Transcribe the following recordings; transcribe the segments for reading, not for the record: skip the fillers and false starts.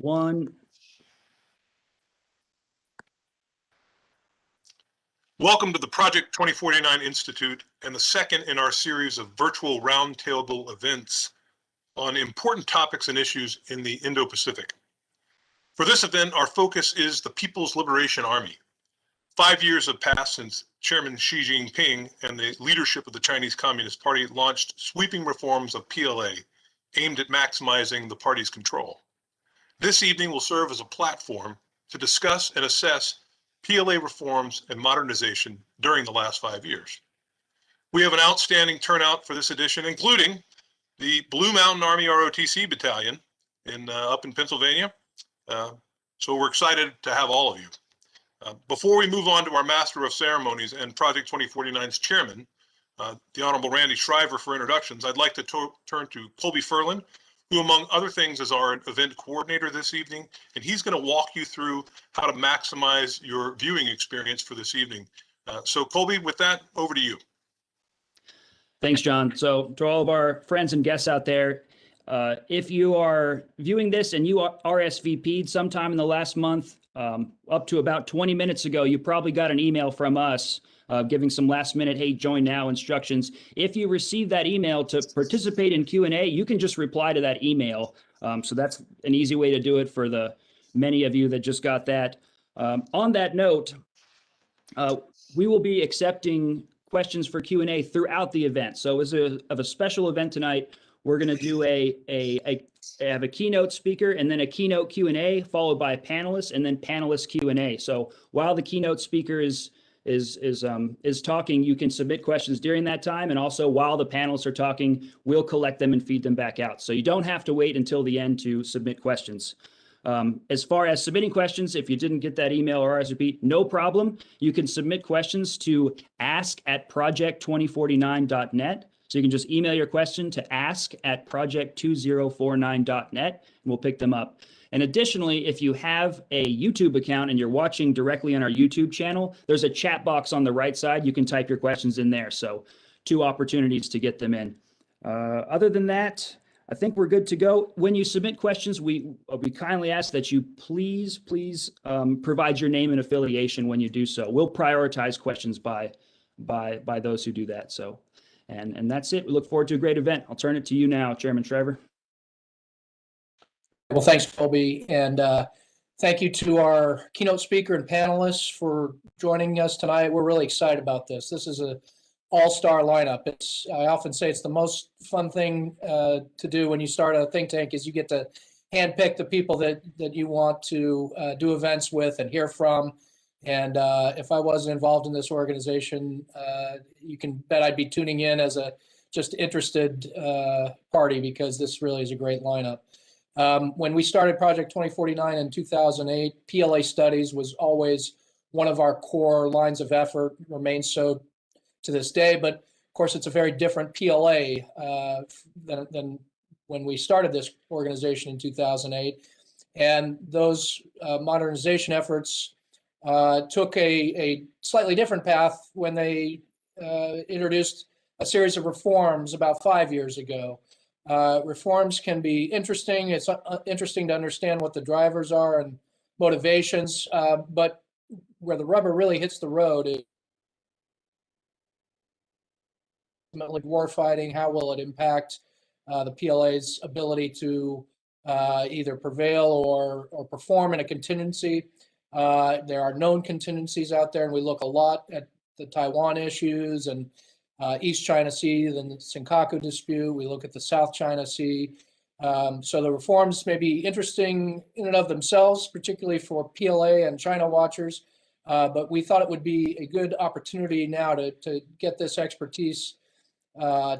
one. Welcome to the Project 2049 Institute and the second in our series of virtual roundtable events on important topics and issues in the Indo-Pacific. For this event, our focus is the People's Liberation Army. 5 years have passed since Chairman Xi Jinping and the leadership of the Chinese Communist Party launched sweeping reforms of PLA aimed at maximizing the party's control. This evening will serve as a platform to discuss and assess PLA reforms and modernization during the last 5 years. We have an outstanding turnout for this edition, including the Blue Mountain Army ROTC Battalion up in Pennsylvania. So we're excited to have all of you. Before we move on to our Master of Ceremonies and Project 2049's chairman, the Honorable Randy Schriver, for introductions, I'd like to turn to Colby Ferlin, who among other things is our event coordinator this evening, and he's going to walk you through how to maximize your viewing experience for this evening. So Colby, with that, over to you. Thanks, John. So to all of our friends and guests out there, if you are viewing this and you are RSVP'd sometime in the last month, up to about 20 minutes ago, you probably got an email from us giving some last minute, hey, join now instructions. If you receive that email to participate in Q&A, you can just reply to that email. So that's an easy way to do it for the many of you that just got that. On that note, we will be accepting questions for Q&A throughout the event. So as a special event tonight, we're going to do have a keynote speaker and then a keynote Q&A followed by a panelist and then panelist Q&A. So while the keynote speaker is talking, you can submit questions during that time, and also while the panelists are talking, we'll collect them and feed them back out. So you don't have to wait until the end to submit questions. As far as submitting questions, if you didn't get that email or RSVP, no problem. You can submit questions to ask@project2049.net. So you can just email your question to ask@project2049.net, and we'll pick them up. And additionally, if you have a YouTube account and you're watching directly on our YouTube channel, there's a chat box on the right side. You can type your questions in there. So 2 opportunities to get them in. Other than that, I think we're good to go. When you submit questions, we kindly ask that you please provide your name and affiliation when you do so. We'll prioritize questions by those who do that. So, and that's it. We look forward to a great event. I'll turn it to you now, Chairman Schriver. Well, thanks, Colby, and thank you to our keynote speaker and panelists for joining us tonight. We're really excited about this. This is an all-star lineup. I often say it's the most fun thing to do when you start a think tank is you get to handpick the people that you want to do events with and hear from. And if I wasn't involved in this organization, you can bet I'd be tuning in as a just interested party, because this really is a great lineup. When we started Project 2049 in 2008, PLA studies was always one of our core lines of effort, remains so to this day, but of course it's a very different PLA than when we started this organization in 2008. And those modernization efforts took a slightly different path when they introduced a series of reforms about 5 years ago. Reforms can be interesting. It's interesting to understand what the drivers are and motivations, but where the rubber really hits the road is ultimately warfighting. How will it impact the PLA's ability to either prevail or perform in a contingency? There are known contingencies out there, and we look a lot at the Taiwan issues and East China Sea, then the Senkaku dispute. We look at the South China Sea. So the reforms may be interesting in and of themselves, particularly for PLA and China watchers, but we thought it would be a good opportunity now to get this expertise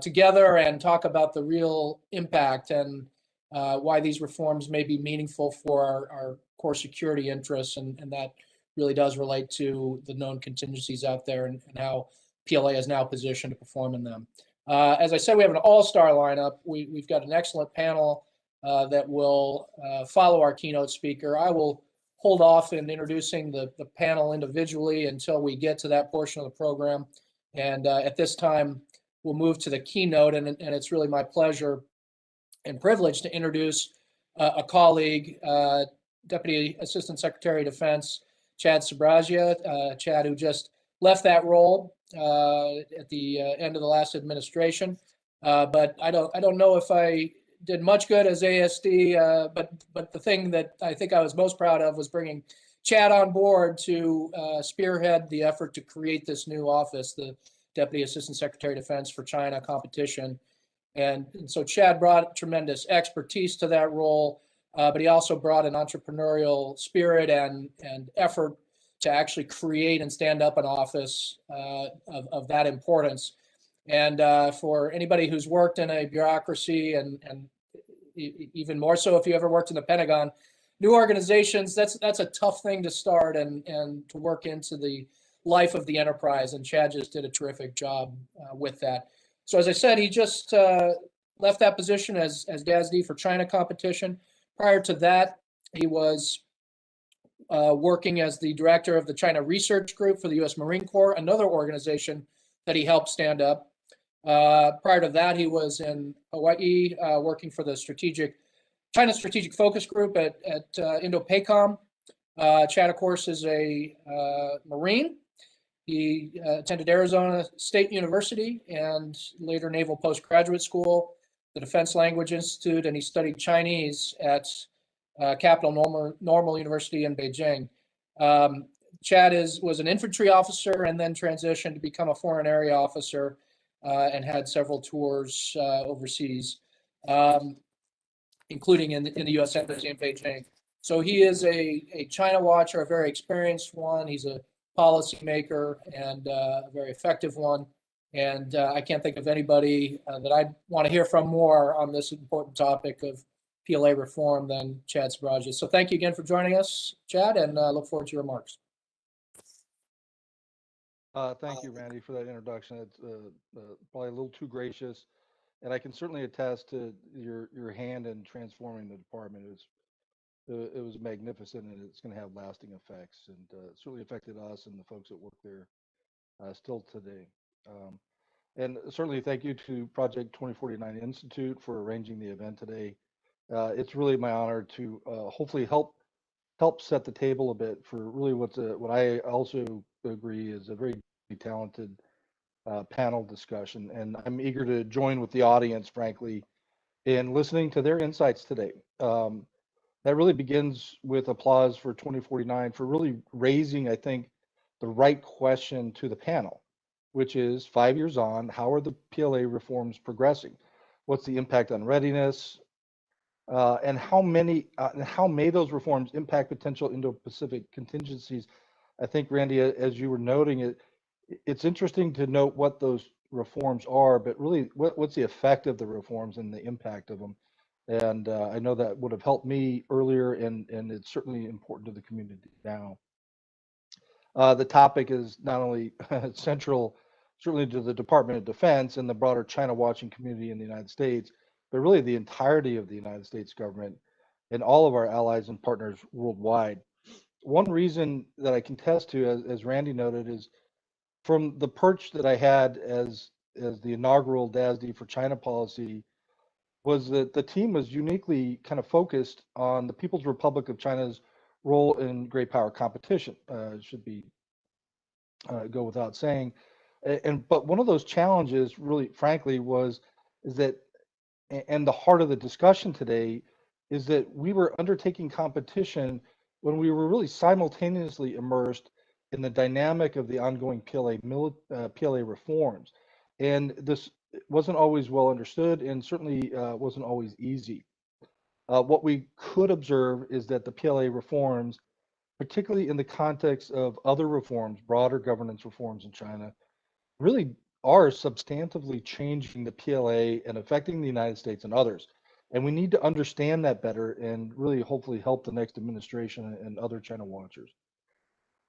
together and talk about the real impact and why these reforms may be meaningful for our core security interests, and that really does relate to the known contingencies out there and how PLA is now positioned to perform in them. As I said, we have an all-star lineup. We've got an excellent panel that will follow our keynote speaker. I will hold off in introducing the panel individually until we get to that portion of the program. And at this time, we'll move to the keynote, and it's really my pleasure and privilege to introduce a colleague, Deputy Assistant Secretary of Defense, Chad Sbragia, Chad, who just left that role at the end of the last administration. But I don't know if I did much good as ASD, but the thing that I think I was most proud of was bringing Chad on board to spearhead the effort to create this new office, the Deputy Assistant Secretary of Defense for China Competition. And so Chad brought tremendous expertise to that role, but he also brought an entrepreneurial spirit and effort to actually create and stand up an office of that importance. And for anybody who's worked in a bureaucracy and even more so if you ever worked in the Pentagon, new organizations, that's a tough thing to start and to work into the life of the enterprise. And Chad just did a terrific job with that. So as I said, he just left that position as DASD for China Competition. Prior to that, he was working as the director of the China Research Group for the U.S. Marine Corps, another organization that he helped stand up. Prior to that, he was in Hawaii working for the China Strategic Focus Group at Indo-Pacific. Chad, of course, is a Marine. He attended Arizona State University and later Naval Postgraduate School, the Defense Language Institute, and he studied Chinese at Capital Normal University in Beijing. Chad was an infantry officer and then transitioned to become a foreign area officer and had several tours overseas, including in the U.S. Embassy in Beijing. So he is a China watcher, a very experienced one. He's a policymaker and a very effective one. And I can't think of anybody that I want to hear from more on this important topic of PLA reform than Chad Sbragia. So thank you again for joining us, Chad, and look forward to your remarks. Thank you, Randy, for that introduction. It's probably a little too gracious, and I can certainly attest to your hand in transforming the department. It was magnificent, and it's going to have lasting effects, and it certainly affected us and the folks that work there still today. And certainly thank you to Project 2049 Institute for arranging the event today. It's really my honor to hopefully help set the table a bit for really what I also agree is a very talented panel discussion. And I'm eager to join with the audience, frankly, in listening to their insights today. That really begins with applause for 2049 for really raising, I think, the right question to the panel, which is 5 years on, how are the PLA reforms progressing? What's the impact on readiness? And how may those reforms impact potential Indo-Pacific contingencies? I think, Randy, as you were noting, it's interesting to note what those reforms are, but really what's the effect of the reforms and the impact of them. And I know that would have helped me earlier, and it's certainly important to the community now. The topic is not only central, certainly to the Department of Defense and the broader China watching community in the United States, but really the entirety of the United States government and all of our allies and partners worldwide. One reason that I can attest to, as Randy noted, is from the perch that I had as the inaugural DASD for China policy, was that the team was uniquely kind of focused on the People's Republic of China's role in great power competition. It should be go without saying. But one of those challenges, really, frankly, is that, and the heart of the discussion today, is that we were undertaking competition when we were really simultaneously immersed in the dynamic of the ongoing PLA reforms. And this wasn't always well understood and certainly wasn't always easy. What we could observe is that the PLA reforms, particularly in the context of other reforms, broader governance reforms in China, really are substantively changing the PLA and affecting the United States and others. And we need to understand that better and really hopefully help the next administration and other China watchers.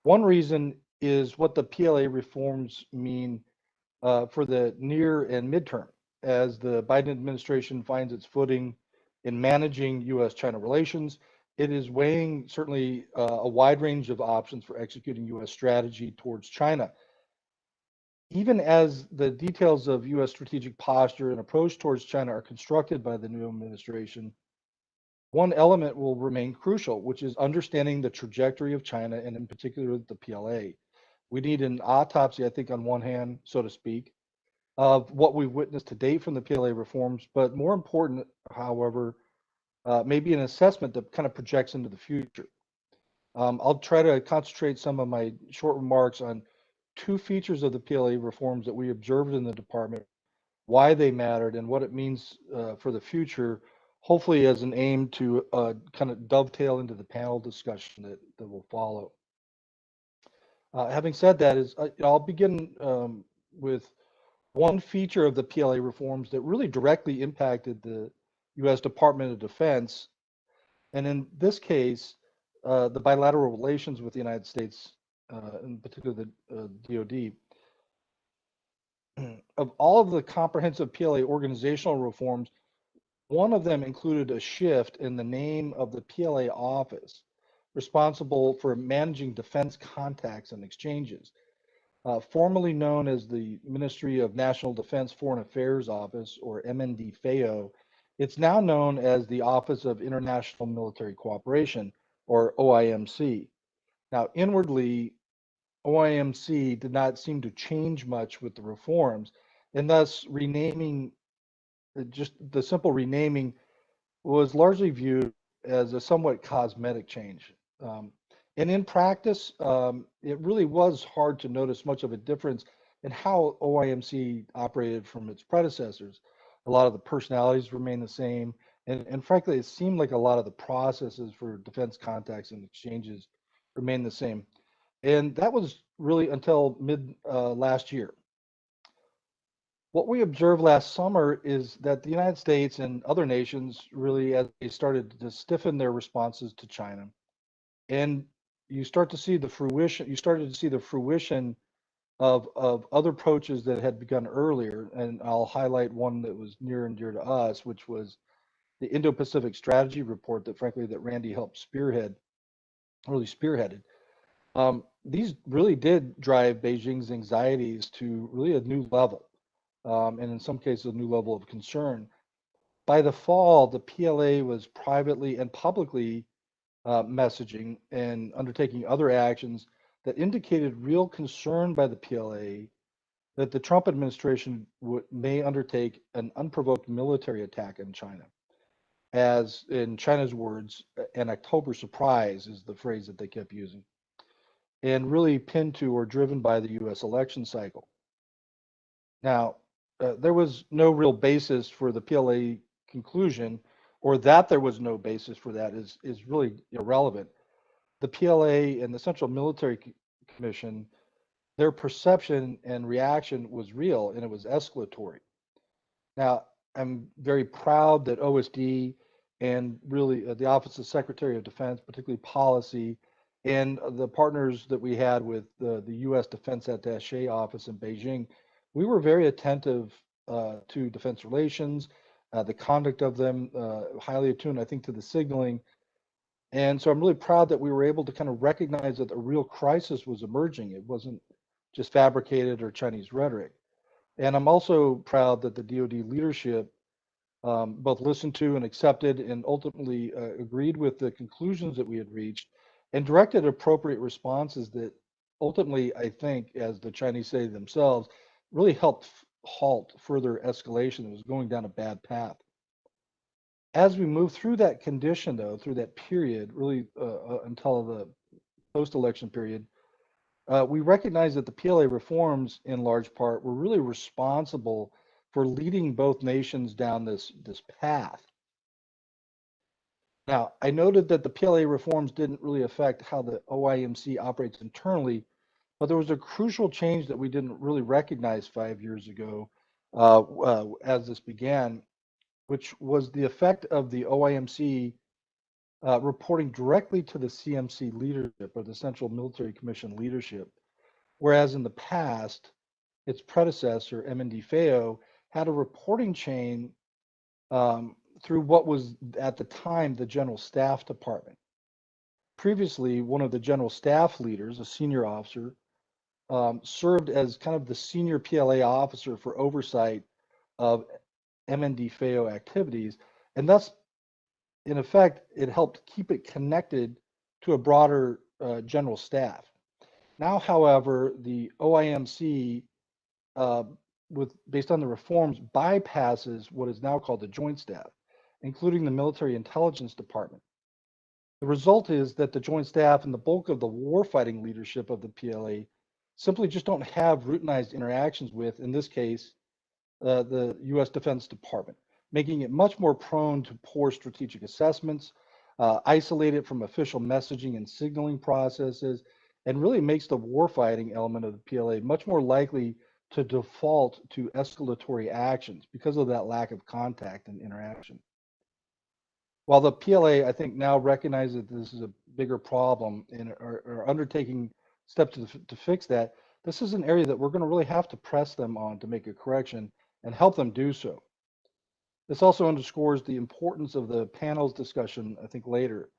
One reason is what the PLA reforms mean for the near and midterm, as the Biden administration finds its footing in managing U.S.-China relations. It is weighing certainly a wide range of options for executing U.S. strategy towards China. Even as the details of U.S. strategic posture and approach towards China are constructed by the new administration, one element will remain crucial, which is understanding the trajectory of China and in particular the PLA. We need an autopsy, I think, on one hand, so to speak, of what we've witnessed to date from the PLA reforms, but more important, however, maybe an assessment that kind of projects into the future. I'll try to concentrate some of my short remarks on two features of the PLA reforms that we observed in the department, why they mattered, and what it means for the future, hopefully as an aim to kind of dovetail into the panel discussion that will follow. Having said that, I'll begin with one feature of the PLA reforms that really directly impacted the U.S. Department of Defense, and in this case, the bilateral relations with the United States, in particular the DoD. Of all of the comprehensive PLA organizational reforms, one of them included a shift in the name of the PLA office responsible for managing defense contacts and exchanges. Formerly known as the Ministry of National Defense Foreign Affairs Office, or MND-FAO, it's now known as the Office of International Military Cooperation, or OIMC. Now, inwardly, OIMC did not seem to change much with the reforms, and thus renaming, just the simple renaming, was largely viewed as a somewhat cosmetic change. And in practice, it really was hard to notice much of a difference in how OIMC operated from its predecessors. A lot of the personalities remained the same, and frankly, it seemed like a lot of the processes for defense contacts and exchanges remained the same. And that was really until mid last year. What we observed last summer is that the United States and other nations really, as they started to stiffen their responses to China, and you started to see the fruition of other approaches that had begun earlier. And I'll highlight one that was near and dear to us, which was the Indo-Pacific strategy report that frankly that Randy helped spearheaded. These really did drive Beijing's anxieties to really a new level, and in some cases, a new level of concern. By the fall, the PLA was privately and publicly messaging and undertaking other actions that indicated real concern by the PLA that the Trump administration may undertake an unprovoked military attack in China. As in China's words, an October surprise is the phrase that they kept using, and really pinned to or driven by the US election cycle. Now, there was no real basis for the PLA conclusion, or that there was no basis for that is really irrelevant. The PLA and the Central Military Commission, their perception and reaction was real and it was escalatory. Now, I'm very proud that OSD and really the Office of Secretary of Defense, particularly policy, and the partners that we had with the U.S. Defense Attaché Office in Beijing, we were very attentive to defense relations, the conduct of them, highly attuned, I think, to the signaling. And so I'm really proud that we were able to kind of recognize that a real crisis was emerging. It wasn't just fabricated or Chinese rhetoric. And I'm also proud that the DoD leadership both listened to and accepted and ultimately agreed with the conclusions that we had reached and directed appropriate responses that ultimately, I think, as the Chinese say themselves, really helped halt further escalation that was going down a bad path. As we move through that condition, though, through that period, really until the post-election period, we recognize that the PLA reforms, in large part, were really responsible for leading both nations down this path. Now, I noted that the PLA reforms didn't really affect how the OIMC operates internally, but there was a crucial change that we didn't really recognize 5 years ago as this began, which was the effect of the OIMC reporting directly to the CMC leadership or the Central Military Commission leadership, whereas in the past, its predecessor, MND-FAO, had a reporting chain through what was at the time the General Staff Department. Previously, one of the General Staff leaders, a senior officer, served as kind of the senior PLA officer for oversight of MND-FAO activities, and thus in effect, it helped keep it connected to a broader general staff. Now, however, the OIMC, based on the reforms, bypasses what is now called the Joint Staff, including the Military Intelligence Department. The result is that the Joint Staff and the bulk of the warfighting leadership of the PLA simply just don't have routinized interactions with, in this case, the U.S. Defense Department, making it much more prone to poor strategic assessments, isolated from official messaging and signaling processes, and really makes the warfighting element of the PLA much more likely to default to escalatory actions because of that lack of contact and interaction. While the PLA, I think, now recognizes that this is a bigger problem and are undertaking steps to fix that, this is an area that we're going to really have to press them on to make a correction and help them do so. This also underscores the importance of the panel's discussion, I think, later.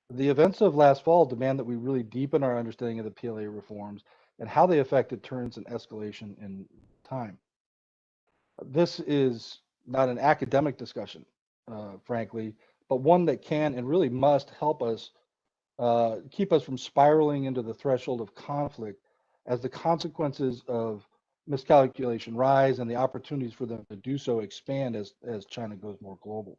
The events of last fall demand that we really deepen our understanding of the PLA reforms and how they affect deterrence and escalation in time. This is not an academic discussion, frankly, but one that can and really must help us keep us from spiraling into the threshold of conflict as the consequences of miscalculation rise and the opportunities for them to do so expand as China goes more global.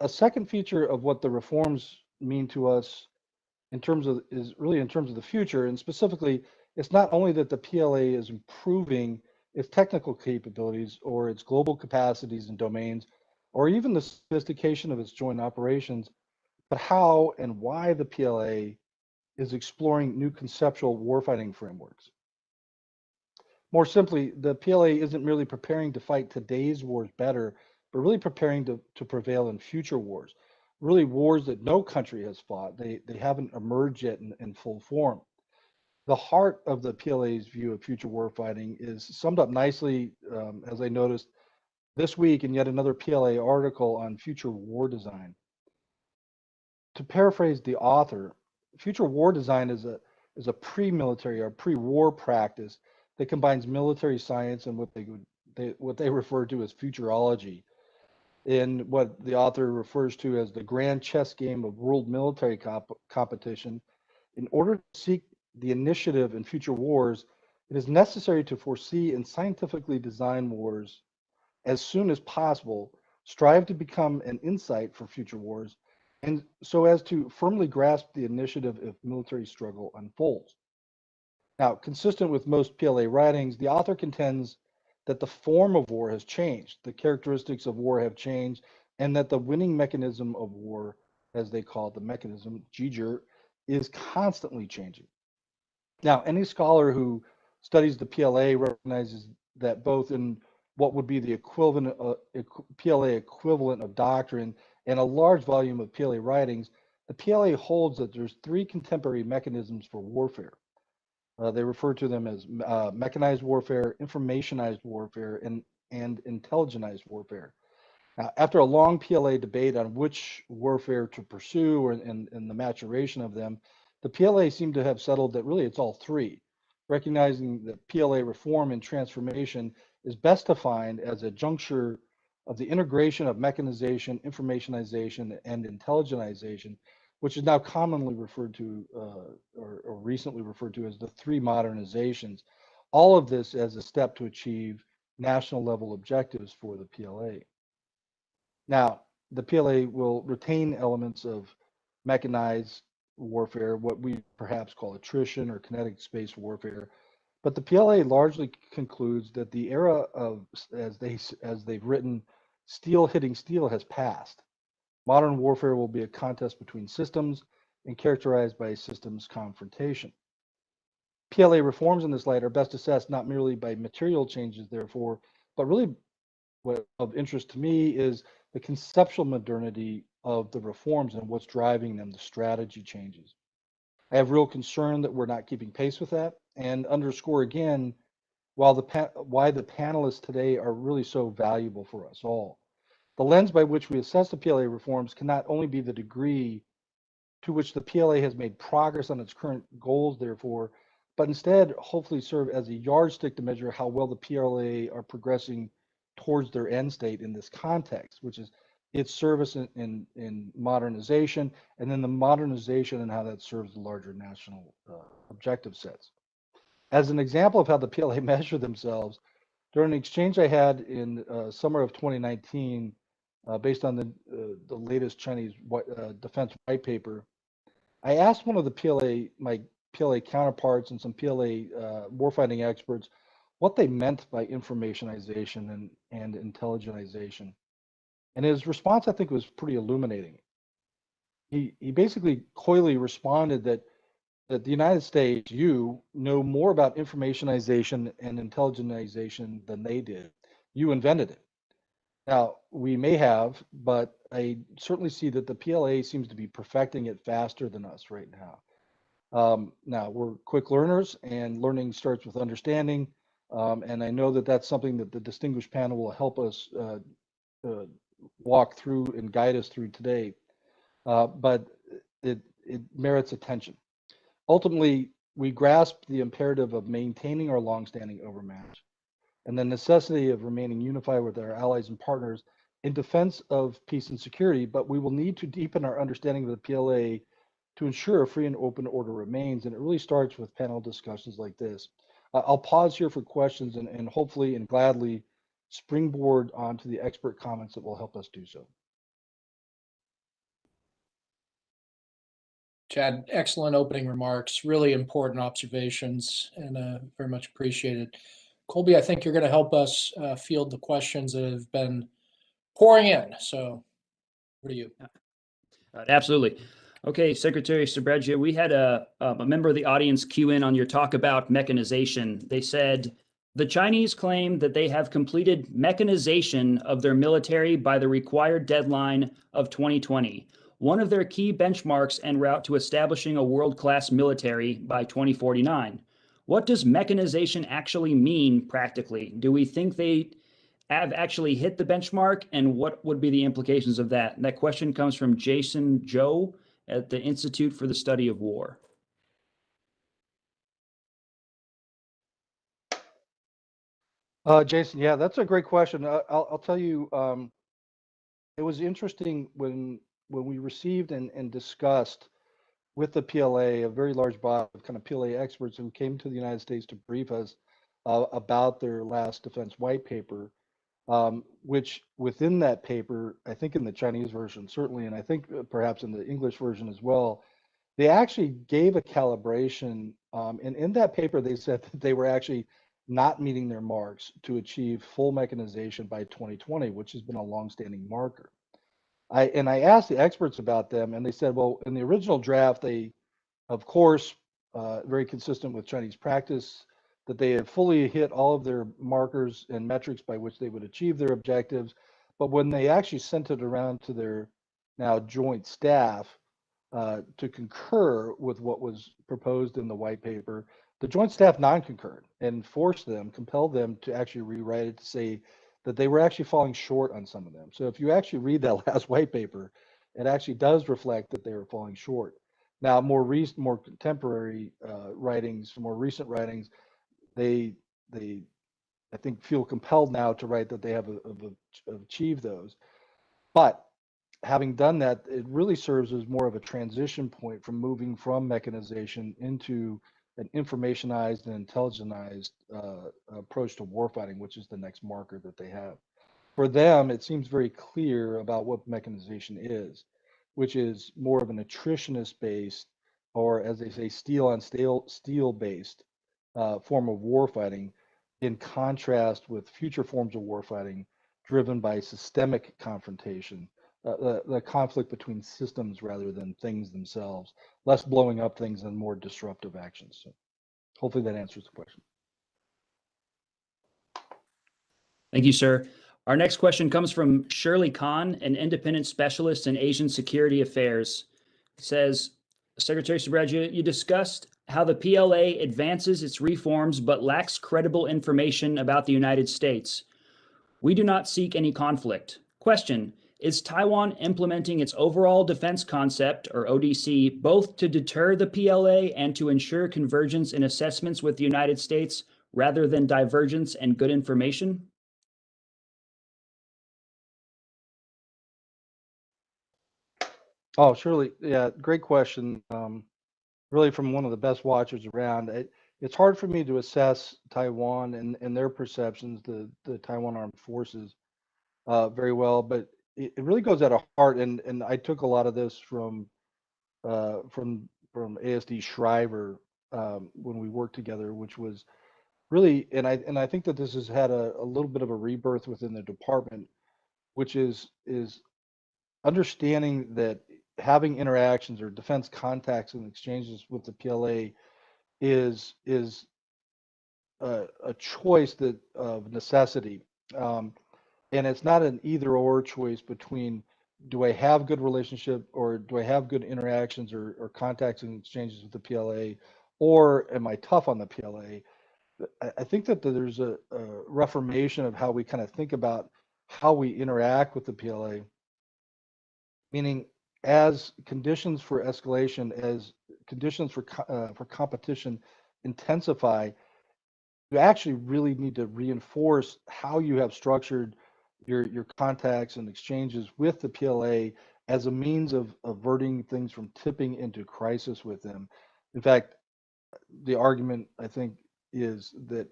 A second feature of what the reforms mean to us in terms of the future, and specifically, it's not only that the PLA is improving its technical capabilities or its global capacities and domains, or even the sophistication of its joint operations, but how and why the PLA is exploring new conceptual warfighting frameworks. More simply, the PLA isn't merely preparing to fight today's wars better, but really preparing to prevail in future wars, really wars that no country has fought. They haven't emerged yet in full form. The heart of the PLA's view of future warfighting is summed up nicely, as I noticed this week in yet another PLA article on future war design. To paraphrase the author, future war design is a pre-military or pre-war practice that combines military science and what they refer to as futurology, in what the author refers to as the grand chess game of world military competition. In order to seek the initiative in future wars, it is necessary to foresee and scientifically design wars as soon as possible, strive to become an insight for future wars, and so as to firmly grasp the initiative if military struggle unfolds. Now, consistent with most PLA writings, the author contends that the form of war has changed, the characteristics of war have changed, and that the winning mechanism of war, as they call it, the mechanism, Jiger, is constantly changing. Now, any scholar who studies the PLA recognizes that both in what would be the equivalent PLA equivalent of doctrine and a large volume of PLA writings, the PLA holds that there's three contemporary mechanisms for warfare. They refer to them as mechanized warfare, informationized warfare, and intelligentized warfare. Now, after a long PLA debate on which warfare to pursue and the maturation of them, the PLA seemed to have settled that really it's all three, recognizing that PLA reform and transformation is best defined as a juncture of the integration of mechanization, informationization, and intelligentization, which is now commonly referred to or recently referred to as the three modernizations. All of this as a step to achieve national level objectives for the PLA. Now, the PLA will retain elements of mechanized warfare, what we perhaps call attrition or kinetic space warfare, but the PLA largely concludes that the era of, as they've written, steel hitting steel has passed. Modern warfare will be a contest between systems and characterized by systems confrontation. PLA reforms in this light are best assessed not merely by material changes, therefore, but really what of interest to me is the conceptual modernity of the reforms and what's driving them, the strategy changes. I have real concern that we're not keeping pace with that, and underscore again why the panelists today are really so valuable for us all. The lens by which we assess the PLA reforms cannot only be the degree to which the PLA has made progress on its current goals, therefore, but instead hopefully serve as a yardstick to measure how well the PLA are progressing towards their end state in this context, which is its service in modernization, and then the modernization and how that serves the larger national objective sets. As an example of how the PLA measure themselves, during an exchange I had in summer of 2019, based on the latest Chinese defense white paper, I asked one of my PLA counterparts and some PLA warfighting experts what they meant by informationization and intelligentization. And his response, I think, was pretty illuminating. He basically coyly responded that the United States, you know more about informationization and intelligentization than they did. You invented it. Now, we may have, but I certainly see that the PLA seems to be perfecting it faster than us right now. Now, we're quick learners, and learning starts with understanding. And I know that that's something that the distinguished panel will help us walk through and guide us through today. But it merits attention. Ultimately, we grasp the imperative of maintaining our longstanding overmatch and the necessity of remaining unified with our allies and partners in defense of peace and security, but we will need to deepen our understanding of the PLA to ensure a free and open order remains, and it really starts with panel discussions like this. I'll pause here for questions and hopefully and gladly springboard onto the expert comments that will help us do so. Chad, excellent opening remarks, really important observations, and very much appreciated. Colby, I think you're going to help us field the questions that have been pouring in. So, what do you? Absolutely. Okay, Secretary Sbragia, we had a member of the audience cue in on your talk about mechanization. They said, the Chinese claim that they have completed mechanization of their military by the required deadline of 2020. One of their key benchmarks en route to establishing a world-class military by 2049. What does mechanization actually mean practically? Do we think they have actually hit the benchmark, and what would be the implications of that? And that question comes from Jason Joe at the Institute for the Study of War. Jason, yeah, that's a great question. I'll tell you, it was interesting when we received and discussed with the PLA, a very large body of kind of PLA experts who came to the United States to brief us about their last defense white paper, which within that paper, I think in the Chinese version, certainly, and I think perhaps in the English version as well, they actually gave a calibration. And in that paper, they said that they were actually not meeting their marks to achieve full mechanization by 2020, which has been a longstanding marker. I asked the experts about them, and they said, well, in the original draft, they, of course, very consistent with Chinese practice, that they had fully hit all of their markers and metrics by which they would achieve their objectives. But when they actually sent it around to their now joint staff to concur with what was proposed in the white paper, the joint staff non-concurred and compelled them to actually rewrite it to say that they were actually falling short on some of them. So if you actually read that last white paper, it actually does reflect that they were falling short. Now, more contemporary writings, more recent writings, they I think feel compelled now to write that they have achieved those. But having done that, it really serves as more of a transition point from moving from mechanization into an informationized and intelligentized approach to warfighting, which is the next marker that they have. For them, it seems very clear about what mechanization is, which is more of an attritionist-based, or as they say, steel-based form of warfighting, in contrast with future forms of warfighting driven by systemic confrontation, the conflict between systems rather than things themselves, less blowing up things and more disruptive actions. So hopefully that answers the question. Thank you, sir. Our next question comes from Shirley Kahn, an independent specialist in Asian security affairs. It says, Secretary Sbragia, you discussed how the PLA advances its reforms but lacks credible information about the United States. We do not seek any conflict. Question, is Taiwan implementing its overall defense concept, or ODC, both to deter the PLA and to ensure convergence in assessments with the United States rather than divergence and good information? Oh, surely. Yeah, great question. Really from one of the best watchers around. It's hard for me to assess Taiwan and their perceptions, the Taiwan Armed Forces, very well, but it really goes at a heart, and I took a lot of this from ASD Schriver when we worked together, which was really, and I think that this has had a little bit of a rebirth within the department, which is understanding that having interactions or defense contacts and exchanges with the PLA is a choice that of necessity, and it's not an either or choice between do I have good relationship or do I have good interactions or contacts and exchanges with the PLA, or am I tough on the PLA? I think that there's a reformation of how we kind of think about how we interact with the PLA, meaning as conditions for escalation, as conditions for competition intensify, you actually really need to reinforce how you have structured your contacts and exchanges with the PLA as a means of averting things from tipping into crisis with them. In fact, the argument I think is that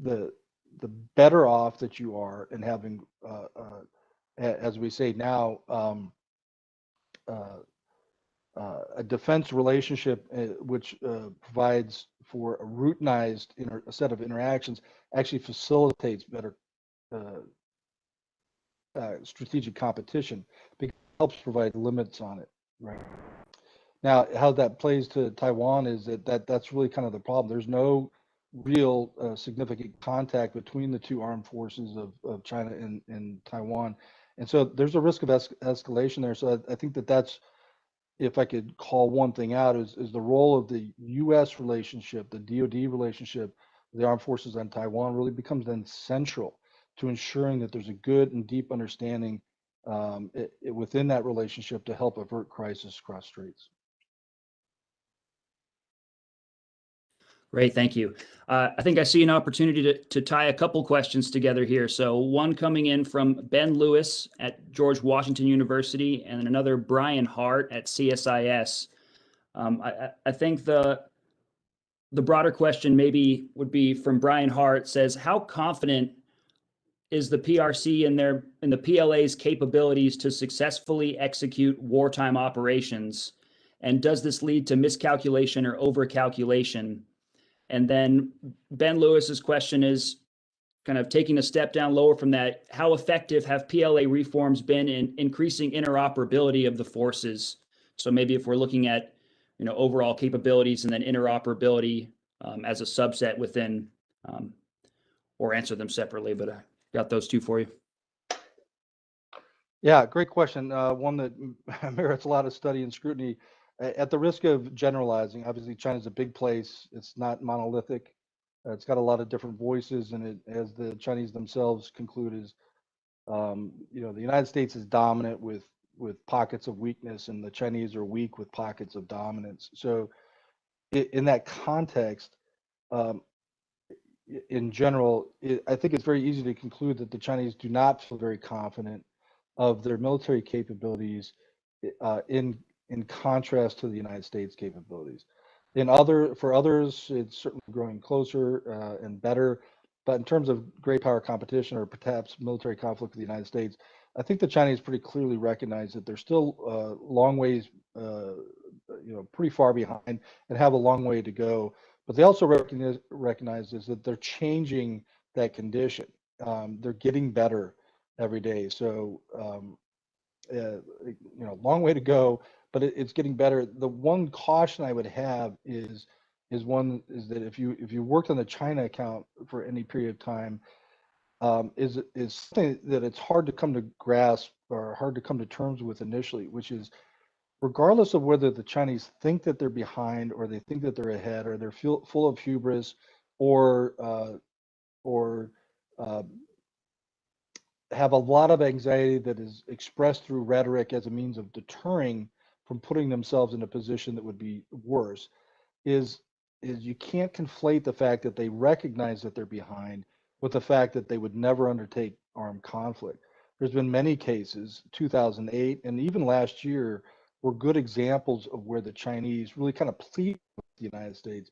the the better off that you are in having, as we say now, uh, a defense relationship which provides for a routinized a set of interactions, actually facilitates better uh, strategic competition because it helps provide limits on it. Right. Now, how that plays to Taiwan is that's really kind of the problem. There's no real significant contact between the two armed forces of China and Taiwan. And so there's a risk of escalation there. So I think that's, if I could call one thing out, is the role of the U.S. relationship, the DoD relationship, the armed forces on Taiwan really becomes then central to ensuring that there's a good and deep understanding within that relationship to help avert crisis across straits. Great, thank you. I think I see an opportunity to tie a couple questions together here. So one coming in from Ben Lewis at George Washington University, and another Brian Hart at CSIS. I think the broader question maybe would be from Brian Hart. Says, how confident is the PRC in the PLA's capabilities to successfully execute wartime operations, and does this lead to miscalculation or overcalculation? And then Ben Lewis's question is kind of taking a step down lower from that. How effective have PLA reforms been in increasing interoperability of the forces? So maybe if we're looking at, overall capabilities and then interoperability as a subset within, or answer them separately, but I got those two for you. Yeah, great question. One that merits a lot of study and scrutiny. At the risk of generalizing, obviously China's a big place. It's not monolithic. It's got a lot of different voices, and it, as the Chinese themselves conclude, is the United States is dominant with pockets of weakness, and the Chinese are weak with pockets of dominance. So, in that context, um, in general, I think it's very easy to conclude that the Chinese do not feel very confident of their military capabilities in contrast to the United States capabilities. For others, it's certainly growing closer and better. But in terms of great power competition or perhaps military conflict with the United States, I think the Chinese pretty clearly recognize that they're still long ways, pretty far behind and have a long way to go. But they also recognize is that they're changing that condition. They're getting better every day. So, long way to go, but it's getting better. The one caution I would have is that if you worked on the China account for any period of time, is something that it's hard to come to grasp or hard to come to terms with initially, which is regardless of whether the Chinese think that they're behind or they think that they're ahead or they're full of hubris or or uh, have a lot of anxiety that is expressed through rhetoric as a means of deterring from putting themselves in a position that would be worse, is you can't conflate the fact that they recognize that they're behind with the fact that they would never undertake armed conflict. There's been many cases, 2008 and even last year, were good examples of where the Chinese really kind of plead with the United States.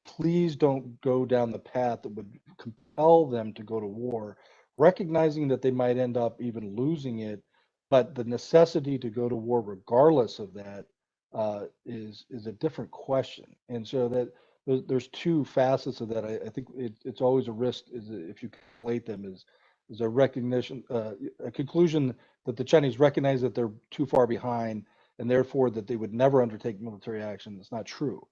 Please don't go down the path that would compel them to go to war, recognizing that they might end up even losing it, but the necessity to go to war regardless of that is a different question. And so that there's two facets of that. I think it's always a risk is if you conflate them is a recognition, a conclusion that the Chinese recognize that they're too far behind and therefore that they would never undertake military action. It's not true.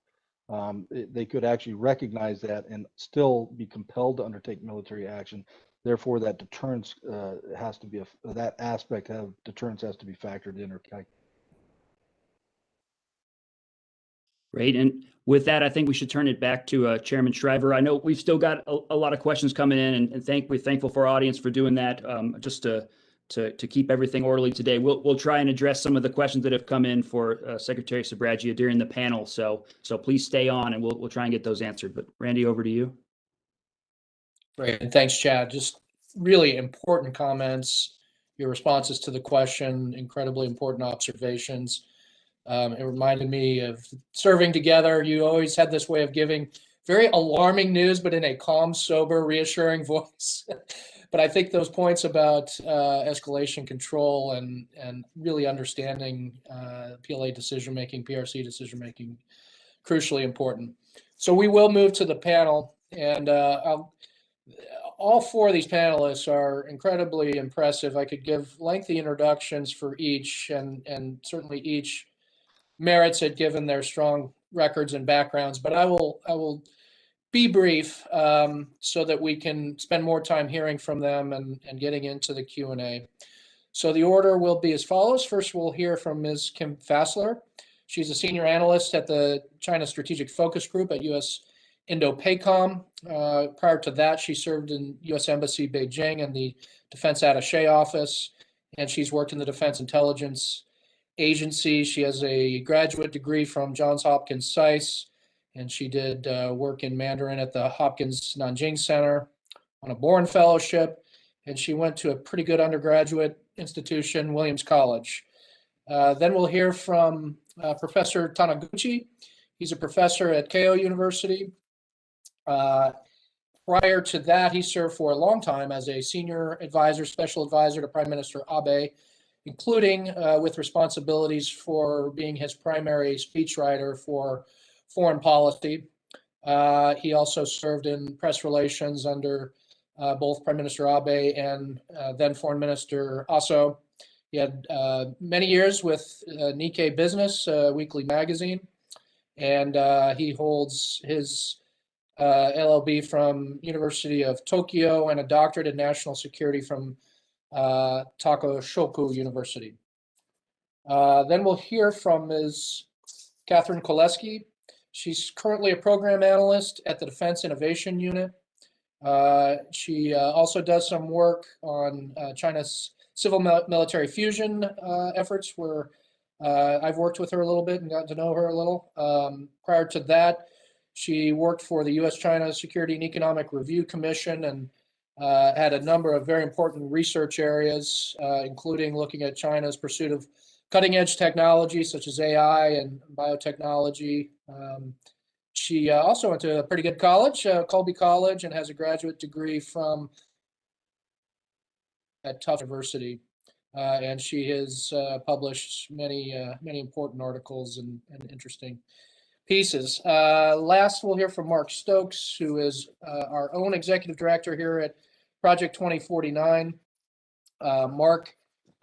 They could actually recognize that and still be compelled to undertake military action. Therefore, that deterrence has to be that aspect of deterrence has to be factored in or calculated. Great. And with that, I think we should turn it back to Chairman Schriver. I know we've still got a lot of questions coming in, and we're thankful for our audience for doing that. Just to keep everything orderly today, we'll try and address some of the questions that have come in for Secretary Sbragia during the panel. So please stay on, and we'll try and get those answered. But Randy, over to you. Great, and thanks, Chad. Just really important comments. Your responses to the question, incredibly important observations. It reminded me of serving together. You always had this way of giving very alarming news, but in a calm, sober, reassuring voice. But I think those points about escalation control and really understanding PLA decision-making, PRC decision-making, crucially important. So we will move to the panel, and all four of these panelists are incredibly impressive. I could give lengthy introductions for each, and certainly each merits it given their strong records and backgrounds, but I will be brief so that we can spend more time hearing from them and getting into the Q&A. So the order will be as follows. First, we'll hear from Ms. Kim Fassler. She's a senior analyst at the China Strategic Focus Group at U.S. Indo-Pacom. Prior to that, she served in U.S. Embassy Beijing and the Defense Attaché Office, and she's worked in the Defense Intelligence Agency. She has a graduate degree from Johns Hopkins SAIS, and she did work in Mandarin at the Hopkins Nanjing Center on a Bourne Fellowship, and she went to a pretty good undergraduate institution, Williams College. Then we'll hear from Professor Taniguchi. He's a professor at Keio University. Prior to that, he served for a long time as a senior advisor, special advisor to Prime Minister Abe, including with responsibilities for being his primary speechwriter for foreign policy. He also served in press relations under both Prime Minister Abe and then Foreign Minister Aso. He had many years with Nikkei Business, weekly magazine, and he holds his LLB from University of Tokyo and a doctorate in national security from Takashoku University. Then we'll hear from Ms. Catherine Koleski. She's currently a program analyst at the Defense Innovation Unit. She also does some work on China's civil military fusion efforts, where I've worked with her a little bit and got to know her a little. Prior to that, she worked for the U.S.-China Security and Economic Review Commission and had a number of very important research areas, including looking at China's pursuit of cutting-edge technology such as AI and biotechnology. She also went to a pretty good college, Colby College, and has a graduate degree from at Tufts University. And she has published many important articles and interesting pieces. Last, we'll hear from Mark Stokes, who is our own executive director here at Project 2049. Mark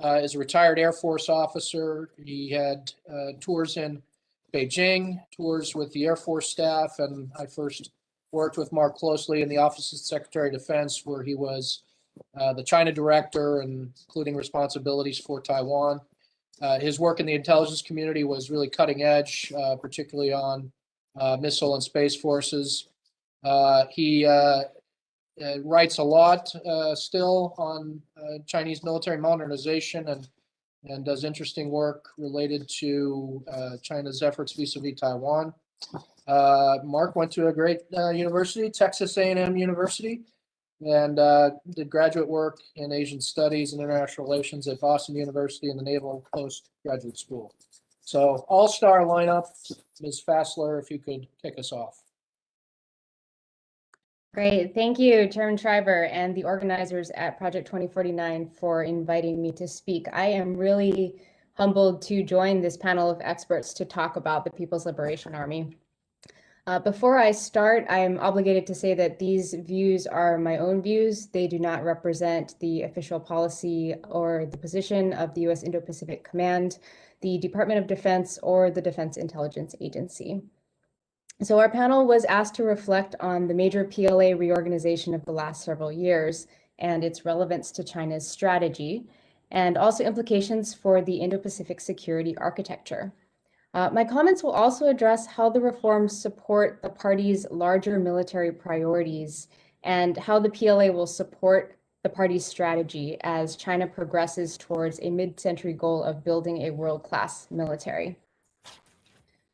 is a retired Air Force officer. He had tours in Beijing, tours with the Air Force staff, and I first worked with Mark closely in the Office of Secretary of Defense, where he was the China director, and including responsibilities for Taiwan. His work in the intelligence community was really cutting edge, particularly on missile and space forces. He writes a lot still on Chinese military modernization and does interesting work related to China's efforts vis-a-vis Taiwan. Mark went to a great university, Texas A&M University, and did graduate work in Asian Studies and International Relations at Boston University and the Naval Postgraduate School. So all-star lineup. Ms. Fassler, if you could kick us off. Great. Thank you, Chairman Schriver and the organizers at Project 2049 for inviting me to speak. I am really humbled to join this panel of experts to talk about the People's Liberation Army. Before I start, I am obligated to say that these views are my own views. They do not represent the official policy or the position of the U.S. Indo-Pacific Command, the Department of Defense, or the Defense Intelligence Agency. So our panel was asked to reflect on the major PLA reorganization of the last several years and its relevance to China's strategy, and also implications for the Indo-Pacific security architecture. My comments will also address how the reforms support the party's larger military priorities and how the PLA will support the party's strategy as China progresses towards a mid-century goal of building a world-class military.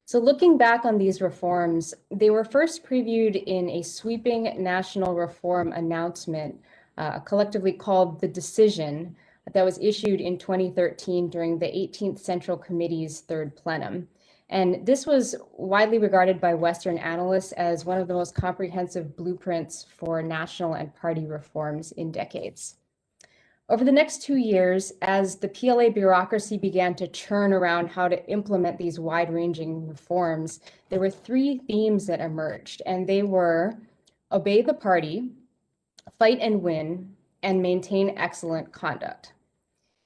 So looking back on these reforms, they were first previewed in a sweeping national reform announcement, collectively called the Decision, that was issued in 2013 during the 18th Central Committee's third plenum. And this was widely regarded by Western analysts as one of the most comprehensive blueprints for national and party reforms in decades. Over the next 2 years, as the PLA bureaucracy began to churn around how to implement these wide-ranging reforms, there were 3 themes that emerged, and they were obey the party, fight and win, and maintain excellent conduct.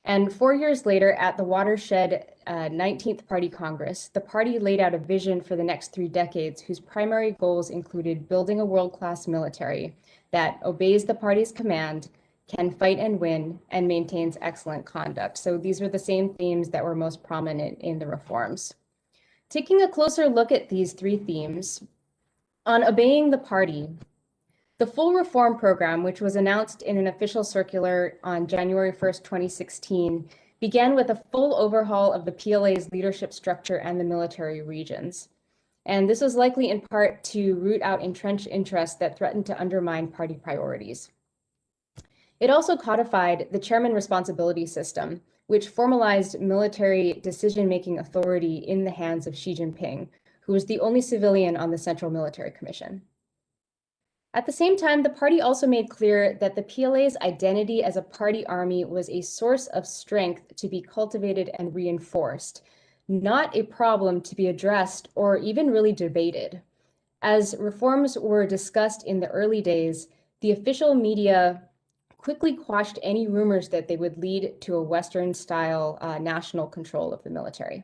And 4 years later, at the Watershed 19th Party Congress, the party laid out a vision for the next 3 decades whose primary goals included building a world-class military that obeys the party's command, can fight and win, and maintains excellent conduct. So these were the same themes that were most prominent in the reforms. Taking a closer look at these 3 themes, on obeying the party, the full reform program, which was announced in an official circular on January 1st, 2016, began with a full overhaul of the PLA's leadership structure and the military regions. And this was likely in part to root out entrenched interests that threatened to undermine party priorities. It also codified the chairman responsibility system, which formalized military decision-making authority in the hands of Xi Jinping, who was the only civilian on the Central Military Commission. At the same time, the party also made clear that the PLA's identity as a party army was a source of strength to be cultivated and reinforced, not a problem to be addressed or even really debated. As reforms were discussed in the early days, the official media quickly quashed any rumors that they would lead to a Western-style national control of the military.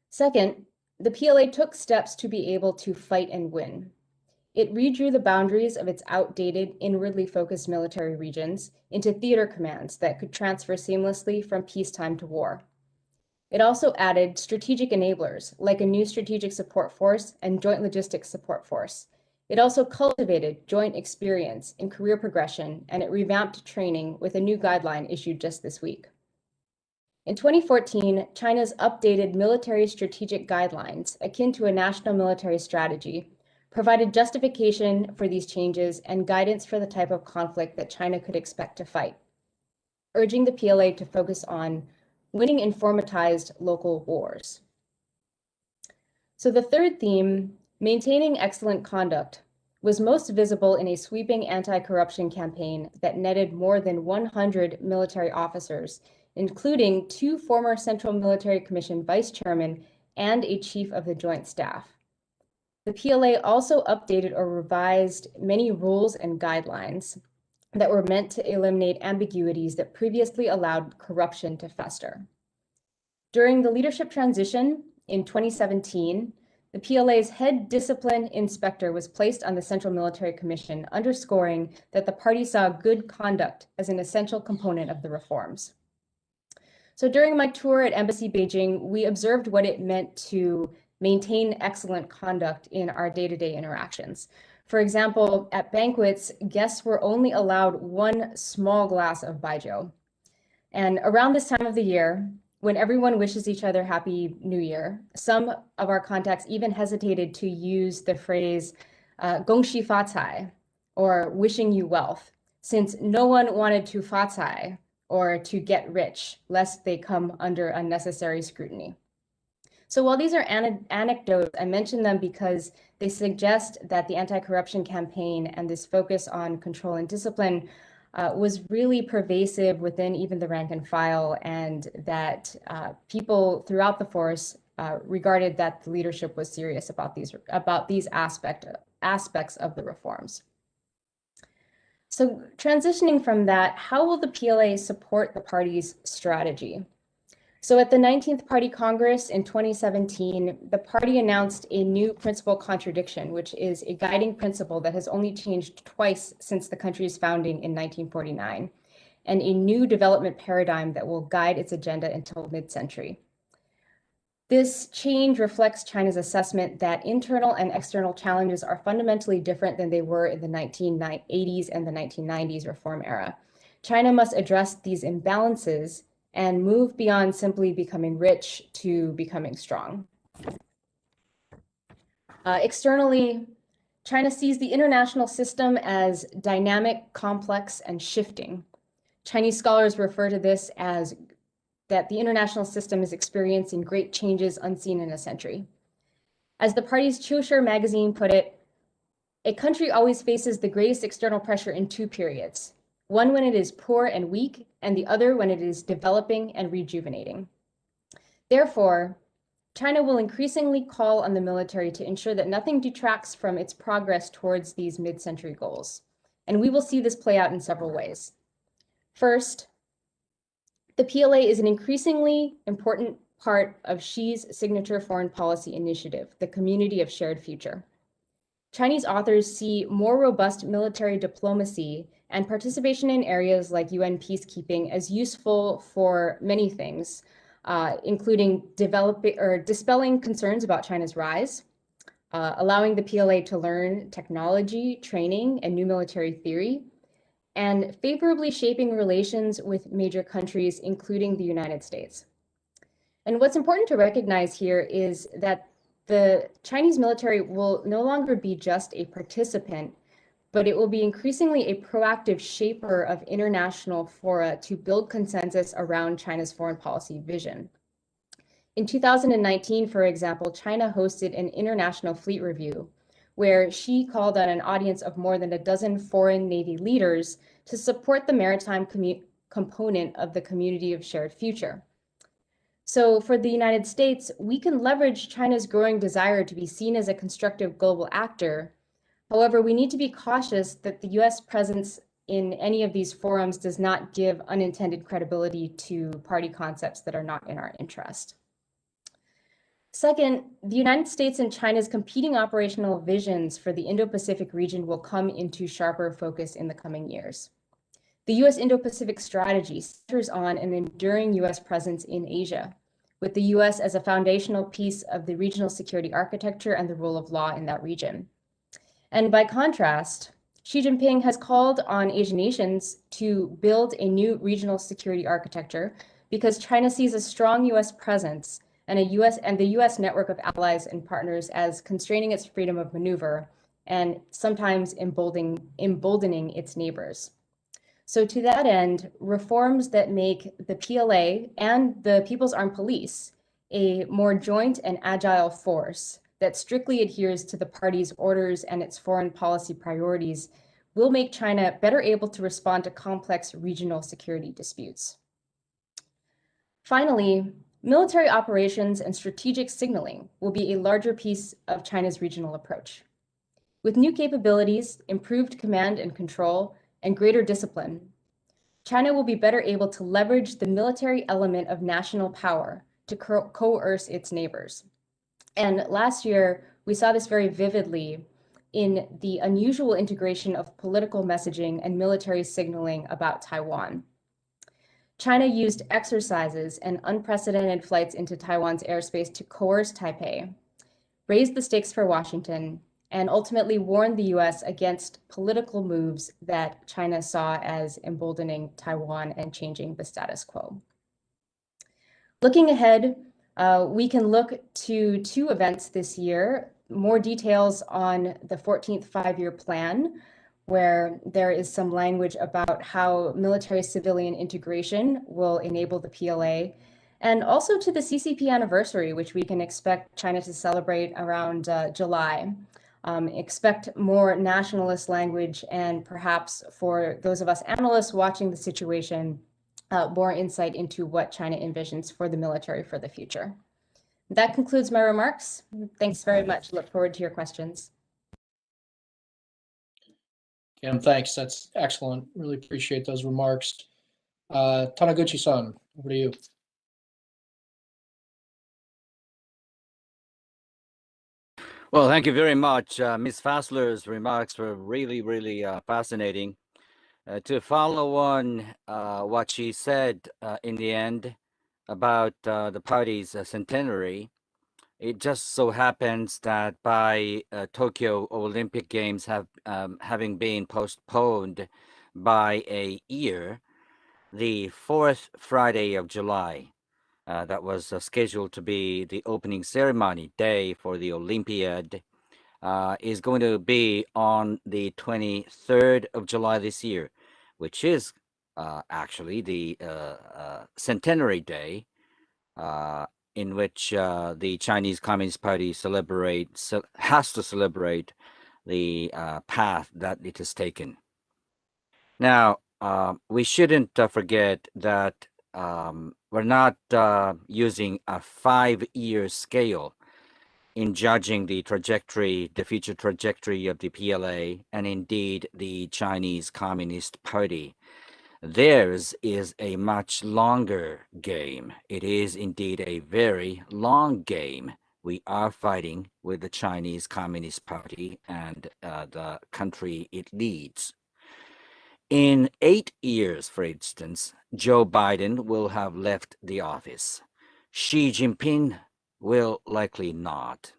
Second, the PLA took steps to be able to fight and win. It redrew the boundaries of its outdated, inwardly focused military regions into theater commands that could transfer seamlessly from peacetime to war. It also added strategic enablers, like a new strategic support force and joint logistics support force. It also cultivated joint experience in career progression, and it revamped training with a new guideline issued just this week. In 2014, China's updated military strategic guidelines, akin to a national military strategy, provided justification for these changes and guidance for the type of conflict that China could expect to fight, urging the PLA to focus on winning informatized local wars. So the third theme, maintaining excellent conduct, was most visible in a sweeping anti-corruption campaign that netted more than 100 military officers, including 2 former Central Military Commission vice chairmen and a chief of the Joint Staff. The PLA also updated or revised many rules and guidelines that were meant to eliminate ambiguities that previously allowed corruption to fester. During the leadership transition in 2017, the PLA's head discipline inspector was placed on the Central Military Commission, underscoring that the party saw good conduct as an essential component of the reforms. So during my tour at Embassy Beijing, we observed what it meant to maintain excellent conduct in our day-to-day interactions. For example, at banquets, guests were only allowed 1 small glass of baijiu. And around this time of the year, when everyone wishes each other Happy New Year, some of our contacts even hesitated to use the phrase 恭喜发财, or wishing you wealth, since no one wanted to 发财 or to get rich, lest they come under unnecessary scrutiny. So while these are anecdotes, I mention them because they suggest that the anti-corruption campaign and this focus on control and discipline was really pervasive within even the rank and file, and that people throughout the force regarded that the leadership was serious about these aspects of the reforms. So transitioning from that, how will the PLA support the party's strategy? So at the 19th Party Congress in 2017, the party announced a new principal contradiction, which is a guiding principle that has only changed twice since the country's founding in 1949, and a new development paradigm that will guide its agenda until mid-century. This change reflects China's assessment that internal and external challenges are fundamentally different than they were in the 1980s and the 1990s reform era. China must address these imbalances and move beyond simply becoming rich to becoming strong. Externally, China sees the international system as dynamic, complex, and shifting. Chinese scholars refer to this as that the international system is experiencing great changes unseen in a century. As the party's Chilshire magazine put it, a country always faces the greatest external pressure in two periods, one when it is poor and weak, and the other when it is developing and rejuvenating. Therefore, China will increasingly call on the military to ensure that nothing detracts from its progress towards these mid-century goals. And we will see this play out in several ways. First, the PLA is an increasingly important part of Xi's signature foreign policy initiative, the Community of Shared Future. Chinese authors see more robust military diplomacy and participation in areas like UN peacekeeping as useful for many things, including dispelling concerns about China's rise, allowing the PLA to learn technology, training, and new military theory, and favorably shaping relations with major countries, including the United States. And what's important to recognize here is that the Chinese military will no longer be just a participant, but it will be increasingly a proactive shaper of international fora to build consensus around China's foreign policy vision. In 2019, for example, China hosted an international fleet review where Xi called on an audience of more than a dozen foreign Navy leaders to support the maritime component of the Community of Shared Future. So for the United States, we can leverage China's growing desire to be seen as a constructive global actor. However, we need to be cautious that the US presence in any of these forums does not give unintended credibility to party concepts that are not in our interest. Second, the United States and China's competing operational visions for the Indo-Pacific region will come into sharper focus in the coming years. The US Indo-Pacific strategy centers on an enduring US presence in Asia, with the US as a foundational piece of the regional security architecture and the rule of law in that region. And by contrast, Xi Jinping has called on Asian nations to build a new regional security architecture because China sees a strong US presence and the US network of allies and partners as constraining its freedom of maneuver and sometimes emboldening its neighbors. So to that end, reforms that make the PLA and the People's Armed Police a more joint and agile force that strictly adheres to the party's orders and its foreign policy priorities will make China better able to respond to complex regional security disputes. Finally, military operations and strategic signaling will be a larger piece of China's regional approach. With new capabilities, improved command and control, and greater discipline, China will be better able to leverage the military element of national power to coerce its neighbors. And last year, we saw this very vividly in the unusual integration of political messaging and military signaling about Taiwan. China used exercises and unprecedented flights into Taiwan's airspace to coerce Taipei, raise the stakes for Washington, and ultimately warned the US against political moves that China saw as emboldening Taiwan and changing the status quo. Looking ahead, we can look to two events this year, more details on the 14th five-year plan, where there is some language about how military-civilian integration will enable the PLA, and also to the CCP anniversary, which we can expect China to celebrate around July. Expect more nationalist language, and perhaps for those of us analysts watching the situation, more insight into what China envisions for the military for the future. That concludes my remarks. Thanks very much. Look forward to your questions. Kim, thanks. That's excellent. Really appreciate those remarks. Taniguchi-san, over to you. Well, thank you very much. Ms. Fassler's remarks were really fascinating. To follow on what she said in the end about the party's centenary, it just so happens that by Tokyo Olympic Games having been postponed by a year, the fourth Friday of July, that was scheduled to be the opening ceremony day for the Olympiad, is going to be on the 23rd of July this year, which is actually the centenary day in which the Chinese Communist Party has to celebrate the path that it has taken. Now, we shouldn't forget that we're not using a 5-year scale in judging the future trajectory of the PLA and indeed the Chinese Communist Party. Theirs is a much longer game. It is indeed a very long game. We are fighting with the Chinese Communist Party and the country it leads. In 8 years, for instance, Joe Biden will have left the office. Xi Jinping will likely not,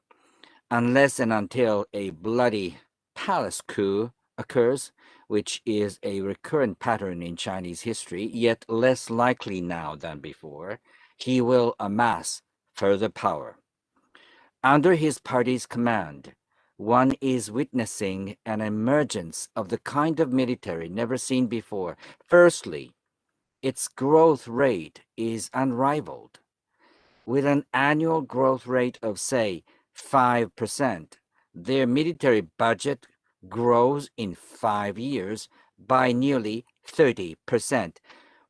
unless and until a bloody palace coup occurs, which is a recurrent pattern in Chinese history, yet less likely now than before. He will amass further power. Under his party's command, one is witnessing an emergence of the kind of military never seen before. Firstly, its growth rate is unrivaled. With an annual growth rate of, say, 5%, their military budget grows in 5 years by nearly 30%.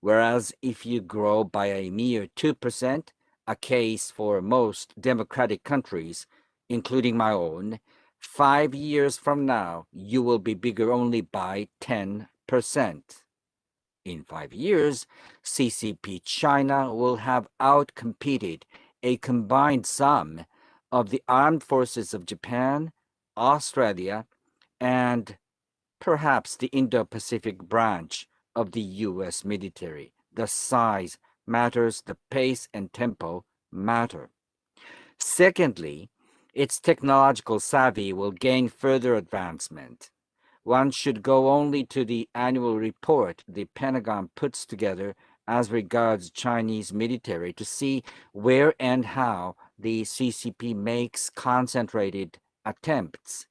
Whereas if you grow by a mere 2%, a case for most democratic countries, including my own, 5 years from now, you will be bigger only by 10%. In 5 years, CCP China will have outcompeted a combined sum of the armed forces of Japan, Australia, and perhaps the Indo-Pacific branch of the US military. The size matters, the pace and tempo matter. Secondly, its technological savvy will gain further advancement. One should go only to the annual report the Pentagon puts together as regards Chinese military to see where and how the CCP makes concentrated attempts.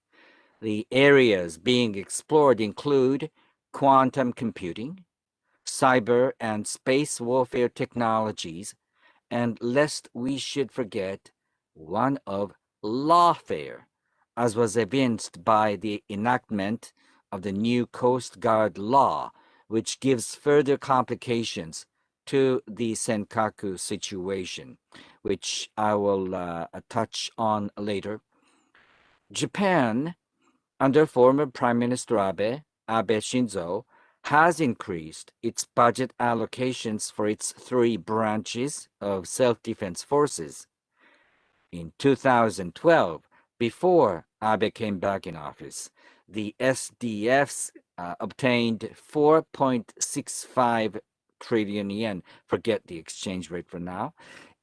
The areas being explored include quantum computing, cyber and space warfare technologies, and lest we should forget, one of lawfare, as was evinced by the enactment of the new Coast Guard law, which gives further complications to the Senkaku situation, which I will touch on later. Japan, under former Prime Minister Abe Shinzo, has increased its budget allocations for its 3 branches of self-defense forces. In 2012, before Abe came back in office, the SDFs obtained 4.65 trillion yen. Forget the exchange rate for now.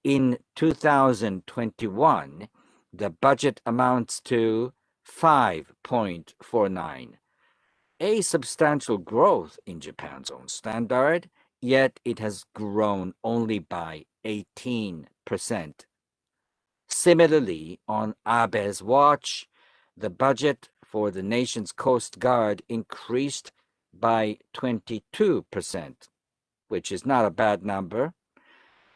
In 2021, the budget amounts to 5.49. A substantial growth in Japan's own standard, yet it has grown only by 18%. Similarly, on Abe's watch, the budget for the nation's Coast Guard increased by 22%, which is not a bad number.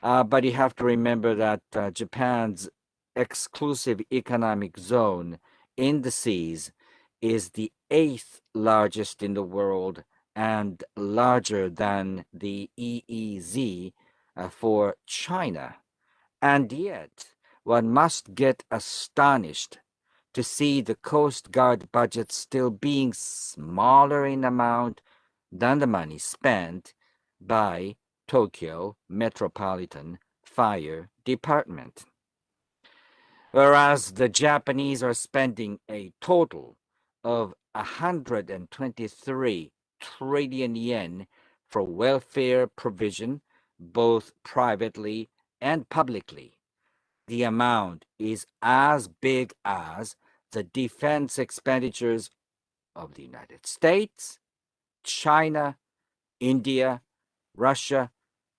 But you have to remember that Japan's exclusive economic zone in the seas is the 8th largest in the world and larger than the EEZ for China. And yet, one must get astonished to see the Coast Guard budget still being smaller in amount than the money spent by Tokyo Metropolitan Fire Department. Whereas the Japanese are spending a total of 123 trillion yen for welfare provision, both privately and publicly. The amount is as big as the defense expenditures of the United States, China, India, Russia,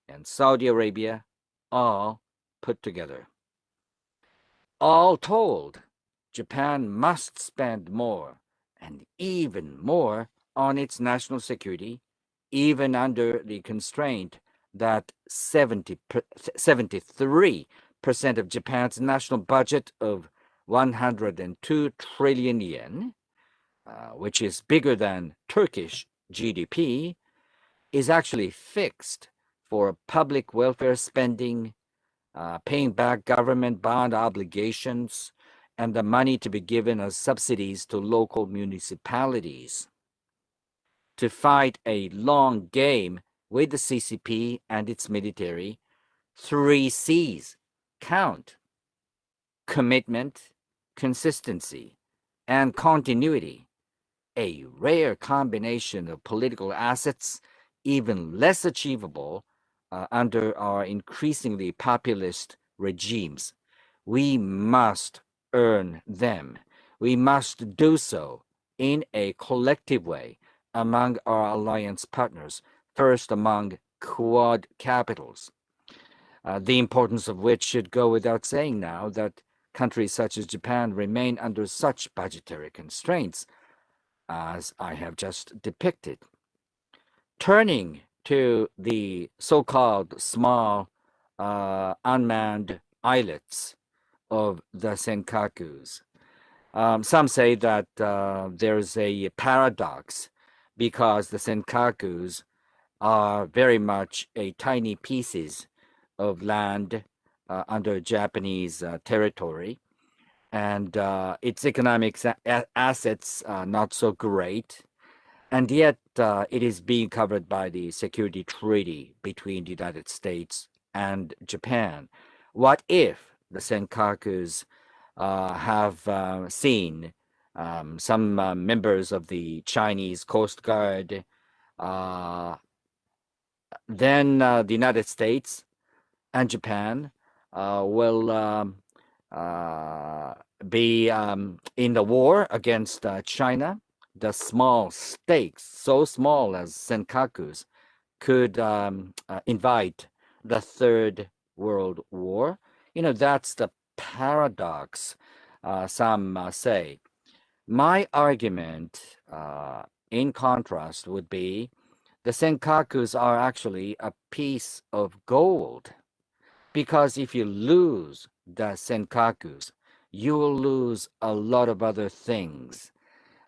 and Saudi Arabia all put together. All told, Japan must spend more and even more on its national security, even under the constraint that 73% of Japan's national budget of 102 trillion yen, which is bigger than Turkish GDP, is actually fixed for public welfare spending, paying back government bond obligations, and the money to be given as subsidies to local municipalities. To fight a long game with the CCP and its military, 3 C's count: commitment, consistency, and continuity, a rare combination of political assets, even less achievable under our increasingly populist regimes. We must earn them. We must do so in a collective way among our alliance partners, first among Quad capitals, the importance of which should go without saying now that countries such as Japan remain under such budgetary constraints as I have just depicted. Turning to the so-called small unmanned islets of the Senkakus, some say that there's a paradox because the Senkakus are very much a tiny pieces of land under Japanese territory, and its economic assets not so great, and yet it is being covered by the security treaty between the United States and Japan. What if the Senkakus have seen some members of the Chinese Coast Guard, then the United States and Japan will be in the war against China. The small stakes, so small as Senkakus, could invite the Third World War. You know, that's the paradox, some say. My argument, in contrast, would be the Senkakus are actually a piece of gold. Because if you lose the Senkakus, you will lose a lot of other things.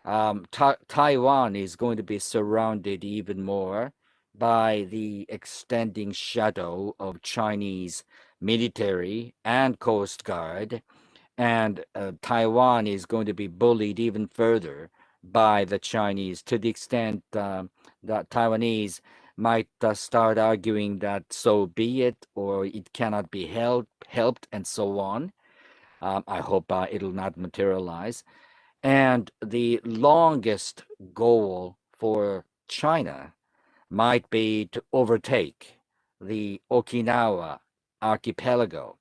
Taiwan is going to be surrounded even more by the extending shadow of Chinese military and Coast Guard, and Taiwan is going to be bullied even further by the Chinese to the extent that Taiwanese might start arguing that so be it, or it cannot be helped, and so on. I hope it'll not materialize. And the longest goal for China might be to overtake the Okinawa archipelago,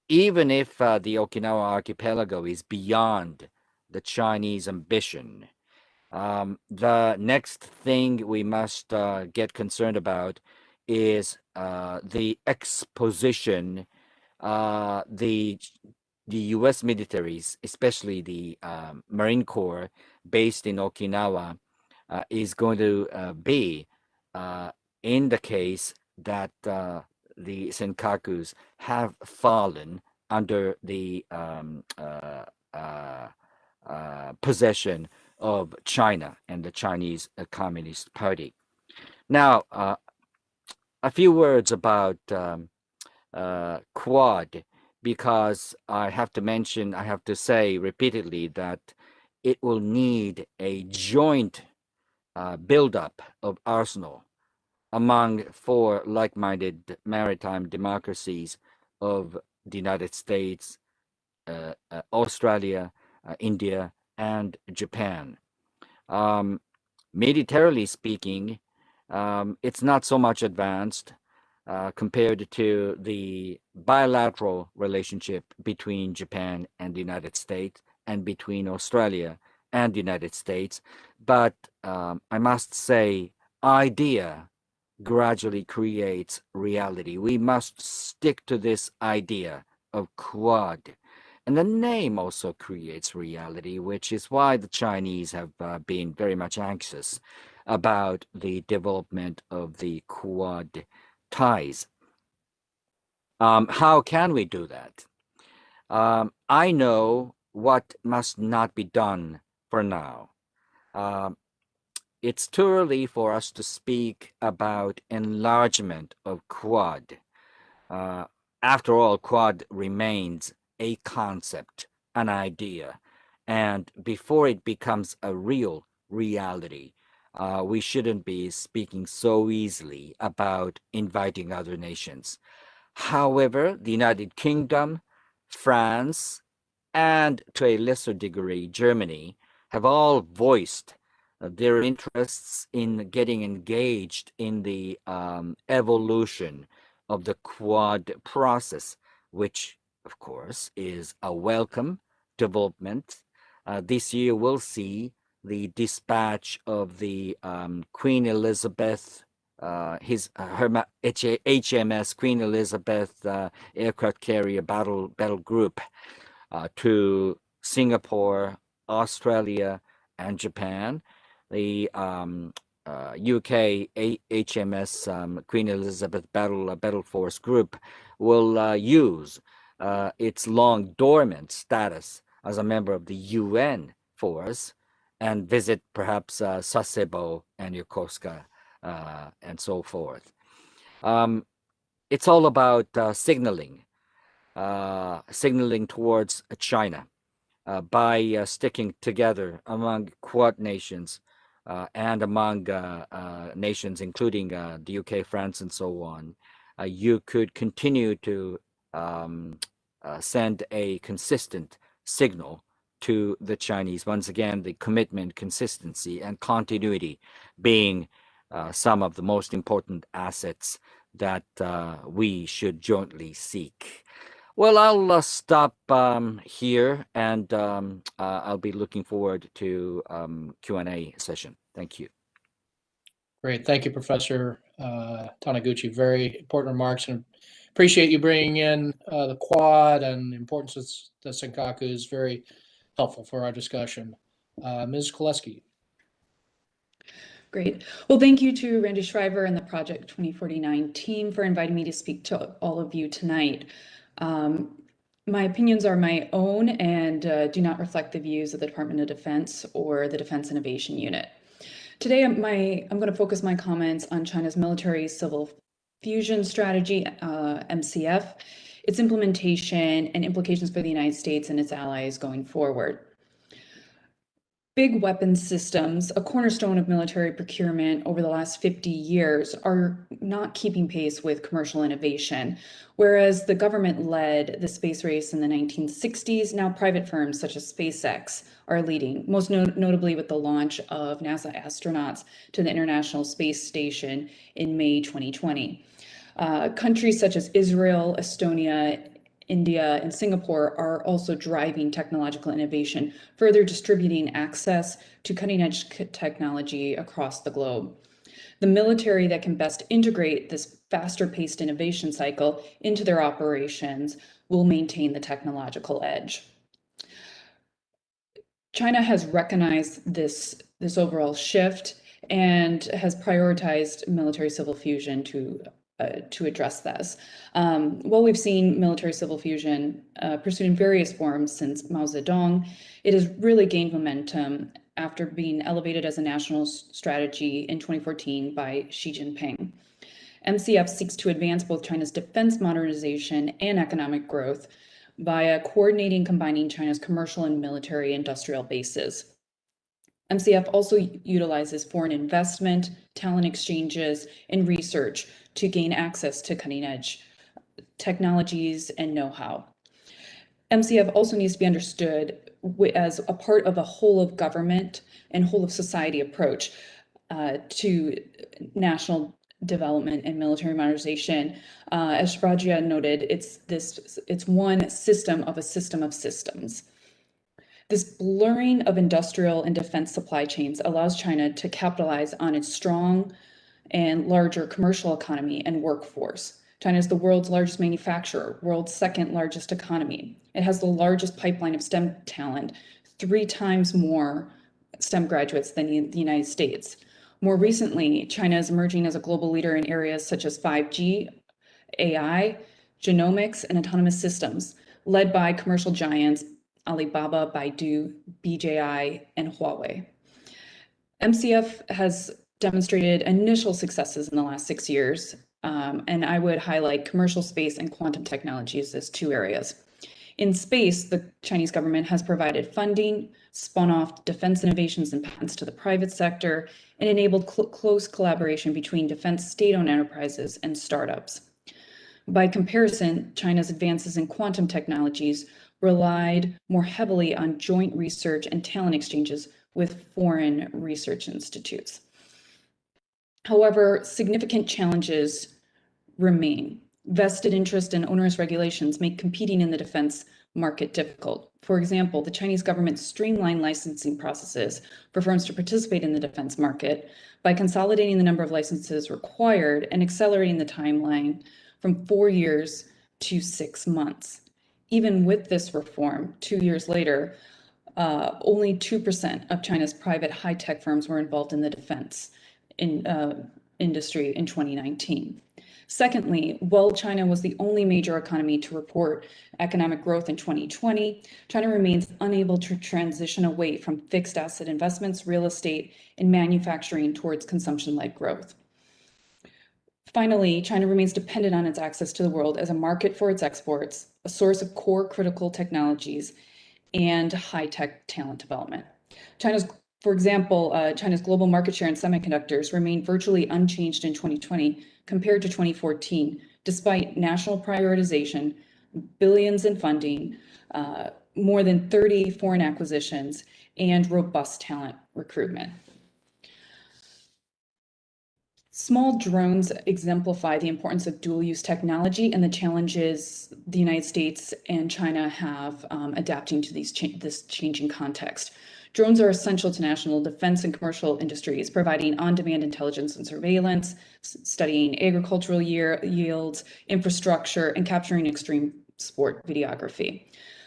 even if the Okinawa archipelago is beyond the Chinese ambition. The next thing we must get concerned about is the exposition the U.S. militaries, especially the Marine Corps based in Okinawa, is going to be in the case that the Senkakus have fallen under the possession of China and the Chinese Communist Party. Now, a few words about Quad, because I have to say repeatedly that it will need a joint buildup of arsenal among 4 like-minded maritime democracies of the United States, Australia, India, and Japan. Militarily speaking, it's not so much advanced compared to the bilateral relationship between Japan and the United States and between Australia and the United States. But I must say, idea gradually creates reality. We must stick to this idea of Quad. And the name also creates reality, which is why the Chinese have been very much anxious about the development of the Quad ties. How can we do that? I know what must not be done for now. It's too early for us to speak about enlargement of Quad. After all, Quad remains a concept, an idea, and before it becomes a real reality, we shouldn't be speaking so easily about inviting other nations. However, the United Kingdom, France, and to a lesser degree, Germany, have all voiced their interests in getting engaged in the evolution of the Quad process, which, of course, is a welcome development. This year, we'll see the dispatch of the Queen Elizabeth, her HMS Queen Elizabeth aircraft carrier battle group to Singapore, Australia, and Japan. The UK HMS Queen Elizabeth Battle Force Group will use its long dormant status as a member of the UN force and visit perhaps Sasebo and Yokosuka and so forth. It's all about signaling towards China by sticking together among Quad nations and among nations, including the UK, France, and so on. You could continue to send a consistent signal to the Chinese. Once again, the commitment, consistency, and continuity being some of the most important assets that we should jointly seek. Well, I'll stop here, and I'll be looking forward to Q&A session. Thank you. Great. Thank you, Professor Taniguchi. Very important remarks, and appreciate you bringing in the Quad and the importance of the Senkaku is very helpful for our discussion. Ms. Koleski. Great. Well, thank you to Randy Schriver and the Project 2049 team for inviting me to speak to all of you tonight. My opinions are my own and do not reflect the views of the Department of Defense or the Defense Innovation Unit. Today, I'm going to focus my comments on China's military-civil fusion strategy, MCF, its implementation, and implications for the United States and its allies going forward. Big weapons systems, a cornerstone of military procurement over the last 50 years, are not keeping pace with commercial innovation. Whereas the government led the space race in the 1960s, now private firms such as SpaceX are leading, most notably with the launch of NASA astronauts to the International Space Station in May 2020. Countries such as Israel, Estonia, India, and Singapore are also driving technological innovation, further distributing access to cutting-edge technology across the globe. The military that can best integrate this faster-paced innovation cycle into their operations will maintain the technological edge. China has recognized this overall shift and has prioritized military-civil fusion to to address this. While we've seen military-civil fusion pursued in various forms since Mao Zedong, it has really gained momentum after being elevated as a national strategy in 2014 by Xi Jinping. MCF seeks to advance both China's defense modernization and economic growth via coordinating and combining China's commercial and military industrial bases. MCF also utilizes foreign investment, talent exchanges, and research to gain access to cutting-edge technologies and know-how. MCF also needs to be understood as a part of a whole of government and whole of society approach to national development and military modernization. As Sbragia noted, it's one system of a system of systems. This blurring of industrial and defense supply chains allows China to capitalize on its strong and larger commercial economy and workforce. China is the world's largest manufacturer, world's second largest economy. It has the largest pipeline of STEM talent, 3 times more STEM graduates than the United States. More recently, China is emerging as a global leader in areas such as 5G, AI, genomics, and autonomous systems, led by commercial giants Alibaba, Baidu, BJI, and Huawei. MCF has demonstrated initial successes in the last 6 years, and I would highlight commercial space and quantum technologies as 2 areas. In space, the Chinese government has provided funding, spun off defense innovations and patents to the private sector, and enabled close collaboration between defense state-owned enterprises and startups. By comparison, China's advances in quantum technologies relied more heavily on joint research and talent exchanges with foreign research institutes. However, significant challenges remain. Vested interest and onerous regulations make competing in the defense market difficult. For example, the Chinese government streamlined licensing processes for firms to participate in the defense market by consolidating the number of licenses required and accelerating the timeline from 4 years to 6 months. Even with this reform, 2 years later, only 2% of China's private high-tech firms were involved in the defense industry in 2019. Secondly, while China was the only major economy to report economic growth in 2020, China remains unable to transition away from fixed asset investments, real estate, and manufacturing towards consumption-led growth. Finally, China remains dependent on its access to the world as a market for its exports, a source of core critical technologies, and high-tech talent development. For example, China's global market share in semiconductors remained virtually unchanged in 2020 compared to 2014, despite national prioritization, billions in funding, more than 30 foreign acquisitions, and robust talent recruitment. Small drones exemplify the importance of dual-use technology and the challenges the United States and China have adapting to this changing context. Drones are essential to national defense and commercial industries, providing on-demand intelligence and surveillance, studying agricultural yields, infrastructure, and capturing extreme sport videography.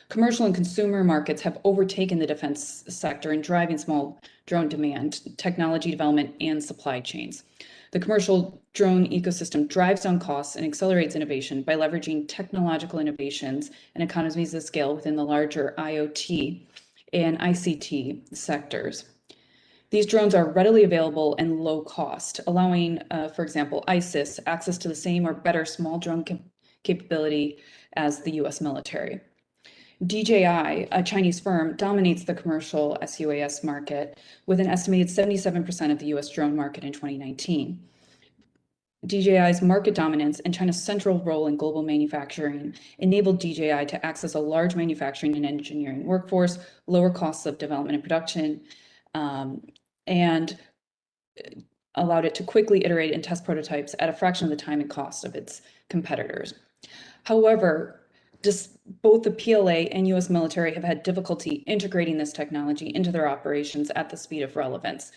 Commercial and consumer markets have overtaken the defense sector in driving small drone demand, technology development, and supply chains. The commercial drone ecosystem drives down costs and accelerates innovation by leveraging technological innovations and economies of scale within the larger IoT and ICT sectors. These drones are readily available and low cost, allowing, for example, ISIS access to the same or better small drone capability as the US military. DJI, a Chinese firm, dominates the commercial SUAS market with an estimated 77% of the US drone market in 2019. DJI's market dominance and China's central role in global manufacturing enabled DJI to access a large manufacturing and engineering workforce, lower costs of development and production, and allowed it to quickly iterate and test prototypes at a fraction of the time and cost of its competitors. However, both the PLA and US military have had difficulty integrating this technology into their operations at the speed of relevance.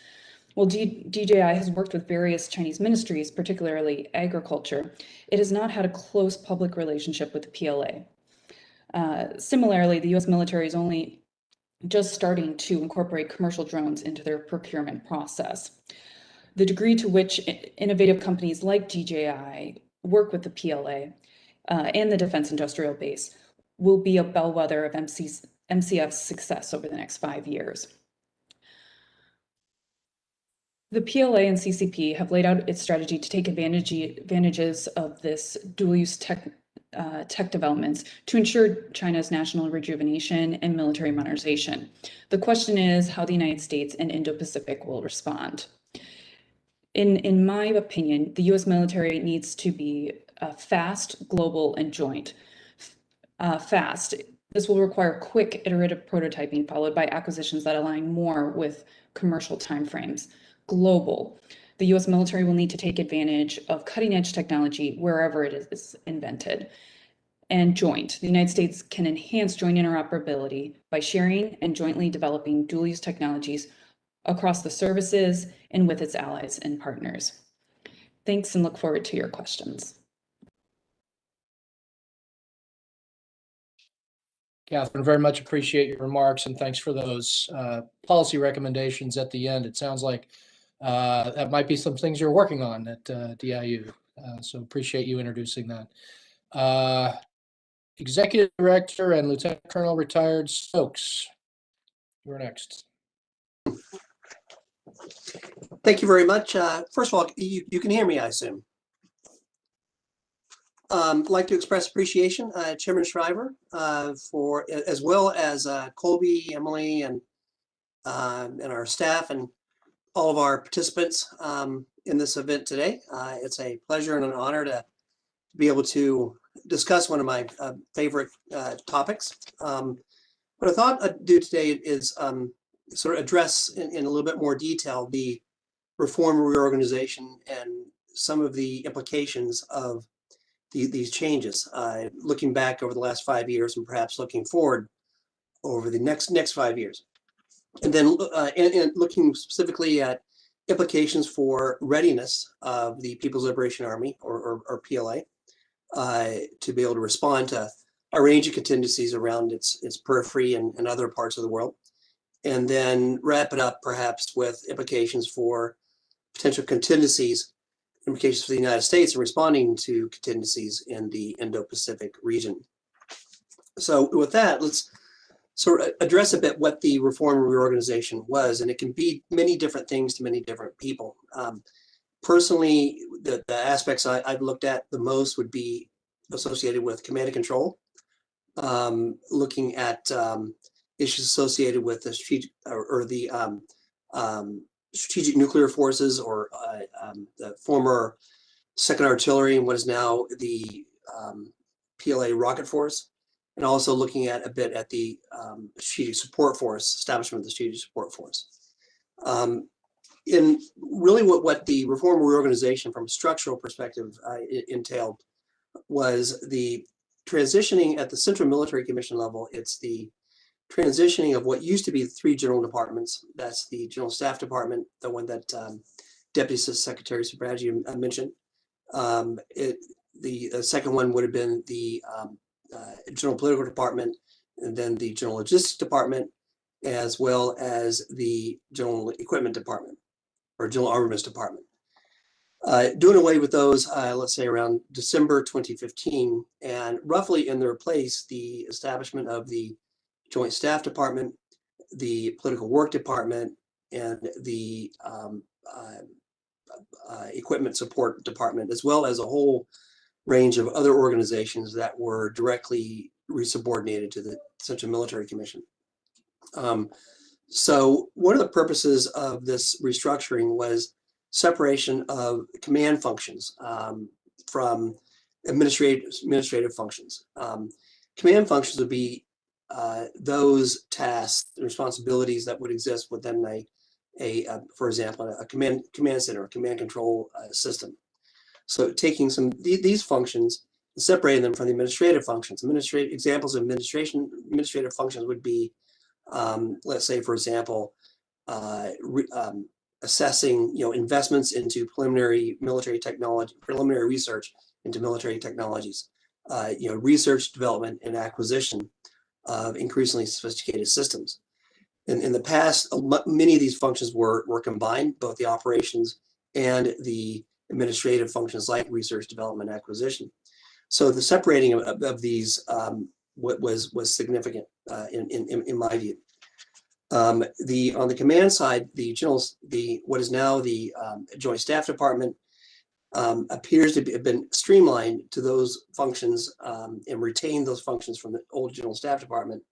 While DJI has worked with various Chinese ministries, particularly agriculture, it has not had a close public relationship with the PLA. Similarly, the US military is only just starting to incorporate commercial drones into their procurement process. The degree to which innovative companies like DJI work with the PLA and the Defense Industrial Base will be a bellwether of MCF's success over the next 5 years. The PLA and CCP have laid out its strategy to take advantages of this dual-use tech developments to ensure China's national rejuvenation and military modernization. The question is how the United States and Indo-Pacific will respond. In my opinion, the U.S. military needs to be fast, global, and joint. Fast. This will require quick iterative prototyping followed by acquisitions that align more with commercial timeframes. Global. The U.S. military will need to take advantage of cutting-edge technology wherever it is invented. And joint. The United States can enhance joint interoperability by sharing and jointly developing dual-use technologies across the services and with its allies and partners. Thanks, and look forward to your questions. Catherine, very much appreciate your remarks, and thanks for those policy recommendations at the end. It sounds like that might be some things you're working on at DIU. So appreciate you introducing that. Executive Director and Lieutenant Colonel retired Stokes, you're next. Thank you very much. First of all, you can hear me, I assume. I'd like to express appreciation, Chairman Schriver, for, as well as Colby, Emily, and our staff and all of our participants in this event today. It's a pleasure and an honor to be able to discuss one of my favorite topics. What I thought I'd do today is sort of address in a little bit more detail the reform and reorganization and some of the implications of these changes, looking back over the last 5 years and perhaps looking forward over the next 5 years. And then and looking specifically at implications for readiness of the People's Liberation Army or PLA to be able to respond to a range of contingencies around its periphery and other parts of the world. And then wrap it up perhaps with implications for potential contingencies, implications for the United States in responding to contingencies in the Indo-Pacific region. So with that, let's sort of address a bit what the reform and reorganization was, and it can be many different things to many different people. Personally, the aspects I've looked at the most would be associated with command and control, looking at issues associated with the strategic nuclear forces or the former Second Artillery and what is now the PLA Rocket Force, and also looking at a bit at the strategic support force, establishment of the strategic support force. In really what the reform reorganization from a structural perspective entailed was the transitioning at the Central Military Commission level. It's the transitioning of what used to be the 3 general departments. That's the General Staff Department, the one that Deputy Secretary Sbragia mentioned. The second one would have been the General Political Department, and then the General Logistics Department, as well as the General Equipment Department or General Armaments Department. Doing away with those, let's say around December 2015, and roughly in their place, the establishment of the Joint Staff Department, the Political Work Department, and the Equipment Support Department, as well as a whole range of other organizations that were directly resubordinated to the Central Military Commission. So one of the purposes of this restructuring was separation of command functions from administrative functions. Command functions would be those tasks and responsibilities that would exist within for example, a command center, a command control system. So taking these functions and separating them from the administrative functions. Examples of administrative functions would be, let's say, for example, assessing investments into preliminary research into military technologies, research, development, and acquisition of increasingly sophisticated systems. In the past, many of these functions were combined, both the operations and the administrative functions like research, development, acquisition. So the separating of these was significant in my view. On the command side, what is now the Joint Staff Department appears to have been streamlined to those functions and retain those functions from the old General Staff Department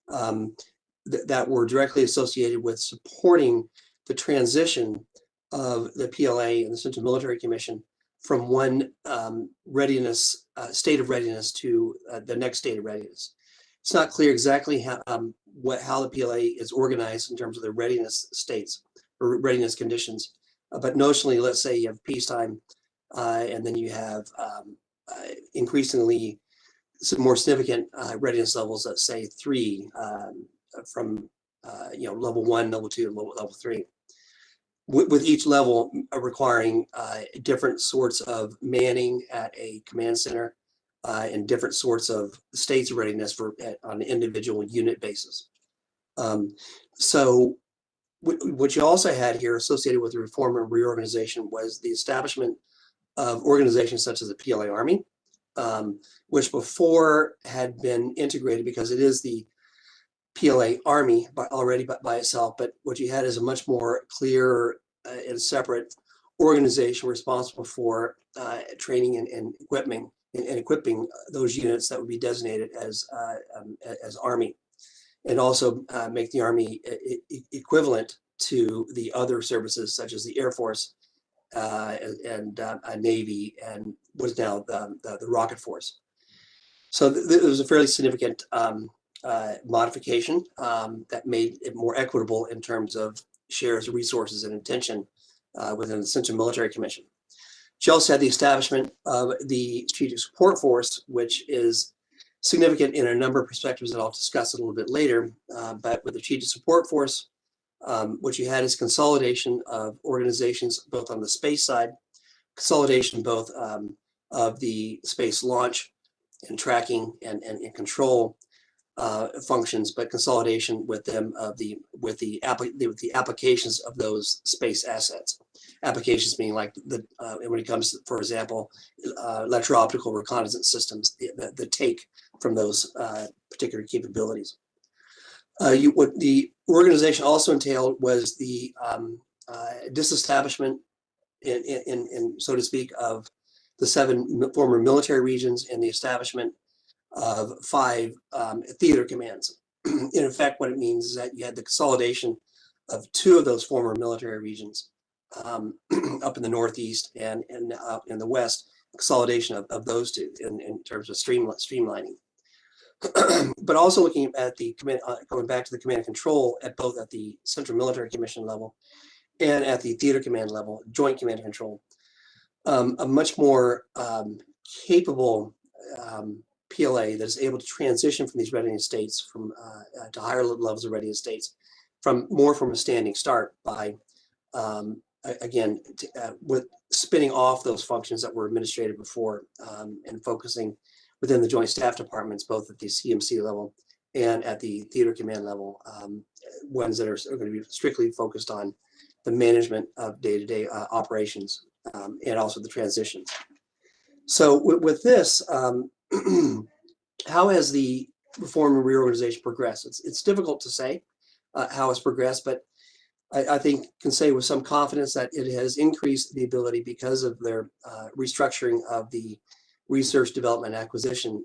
that were directly associated with supporting the transition of the PLA and the Central Military Commission from one state of readiness to the next state of readiness. It's not clear exactly how the PLA is organized in terms of the readiness states or readiness conditions, but notionally, let's say you have peacetime, and then you have increasingly some more significant readiness levels, let's say 3 from level 1, level 2, and level 3. With each level requiring different sorts of manning at a command center and different sorts of states of readiness on an individual unit basis. So what you also had here associated with the reform and reorganization was the establishment of organizations such as the PLA Army, which before had been integrated because it is the PLA Army already by itself, but what you had is a much more clear and separate organization responsible for training and equipping those units that would be designated as Army, and also make the Army equivalent to the other services such as the Air Force and Navy and what is now the Rocket Force. So there was a fairly significant modification that made it more equitable in terms of shares of resources and intention within the Central Military Commission. She also had the establishment of the Strategic Support Force, which is significant in a number of perspectives that I'll discuss a little bit later. But with the Strategic Support Force, what you had is consolidation of organizations both on the space side, consolidation both of the space launch and tracking and control functions, but consolidation with them with the applications of those space assets. Applications being like when it comes to, for example, electro-optical reconnaissance systems, the take from those particular capabilities. What the organization also entailed was the disestablishment, in so to speak, of the 7 former military regions and the establishment of 5 theater commands. In effect, what it means is that you had the consolidation of 2 of those former military regions up in the Northeast and in the West, consolidation of those 2 in terms of streamlining. But also looking at the command, going back to the command and control at both at the Central Military Commission level and at the theater command level, joint command and control, a much more capable PLA that is able to transition from these readiness states to higher levels of readiness states from a standing start by again with spinning off those functions that were administrated before and focusing within the Joint Staff Departments, both at the CMC level and at the theater command level, ones that are going to be strictly focused on the management of day-to-day operations and also the transitions. So with this, how has the reform and reorganization progressed? It's difficult to say how it's progressed, but I think can say with some confidence that it has increased the ability because of their restructuring of the research, development, acquisition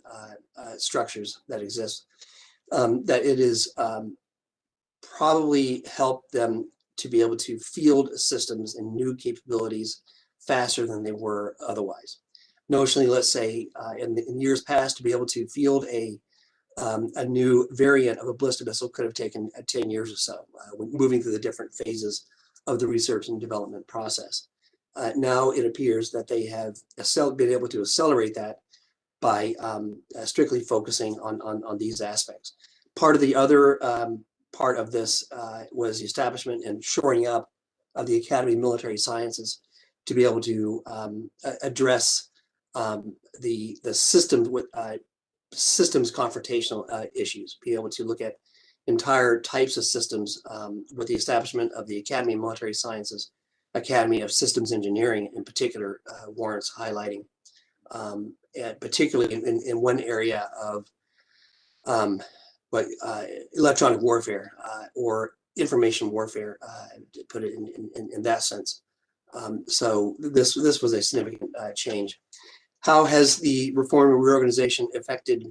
structures that exist, that it is probably helped them to be able to field systems and new capabilities faster than they were otherwise. Notionally, let's say in years past, to be able to field a new variant of a ballistic missile could have taken 10 years or so, moving through the different phases of the research and development process. Now it appears that they have been able to accelerate that by strictly focusing on these aspects. Part of the other part of this was the establishment and shoring up of the Academy of Military Sciences to be able to address the systems with systems confrontational issues, be able to look at entire types of systems with the establishment of the Academy of Military Sciences Academy of Systems Engineering in particular warrants highlighting, and particularly in one area of electronic warfare or information warfare, to put it in that sense. So this was a significant change. How has the reform and reorganization affected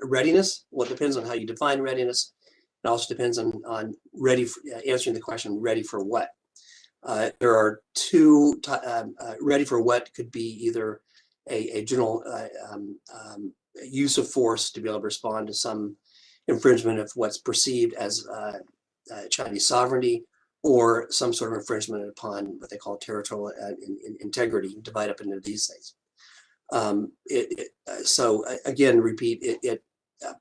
readiness? Well, it depends on how you define readiness. It also depends on answering the question, ready for what? There are two, ready for what could be either a general use of force to be able to respond to some infringement of what's perceived as Chinese sovereignty, or some sort of infringement upon what they call territorial integrity, divide up into these things. So again, repeat, it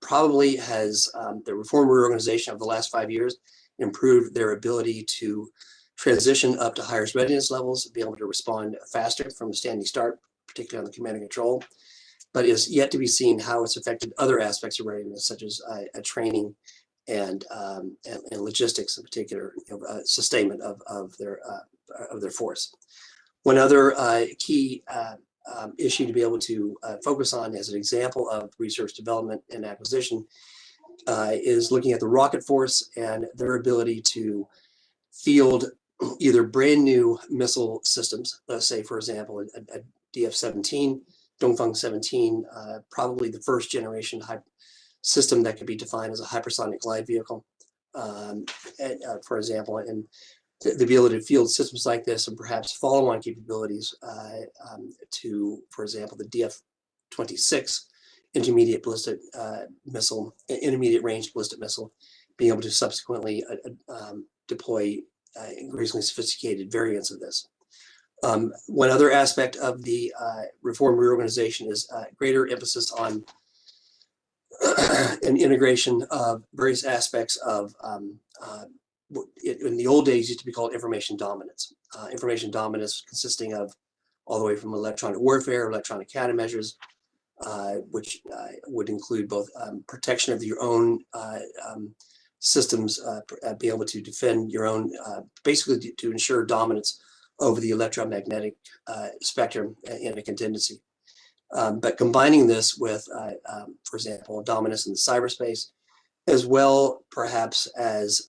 probably has, the reform reorganization of the last 5 years improved their ability to transition up to higher readiness levels, be able to respond faster from a standing start, particularly on the command and control, but is yet to be seen how it's affected other aspects of readiness, such as training and logistics in particular, sustainment of their force. One other key issue to be able to focus on as an example of research, development, and acquisition is looking at the rocket force and their ability to field either brand new missile systems, let's say, for example, a DF-17, Dongfeng 17, probably the first generation system that could be defined as a hypersonic glide vehicle, for example, and the ability to field systems like this and perhaps follow-on capabilities to, for example, the DF-26 intermediate ballistic missile, intermediate range ballistic missile, being able to subsequently deploy increasingly sophisticated variants of this. One other aspect of the reform reorganization is greater emphasis on an integration of various aspects of in the old days used to be called information dominance. Information dominance consisting of all the way from electronic warfare, electronic countermeasures, which would include both protection of your own systems, be able to defend your own, basically to ensure dominance over the electromagnetic spectrum in a contingency. But combining this with, for example, dominance in the cyberspace, as well perhaps as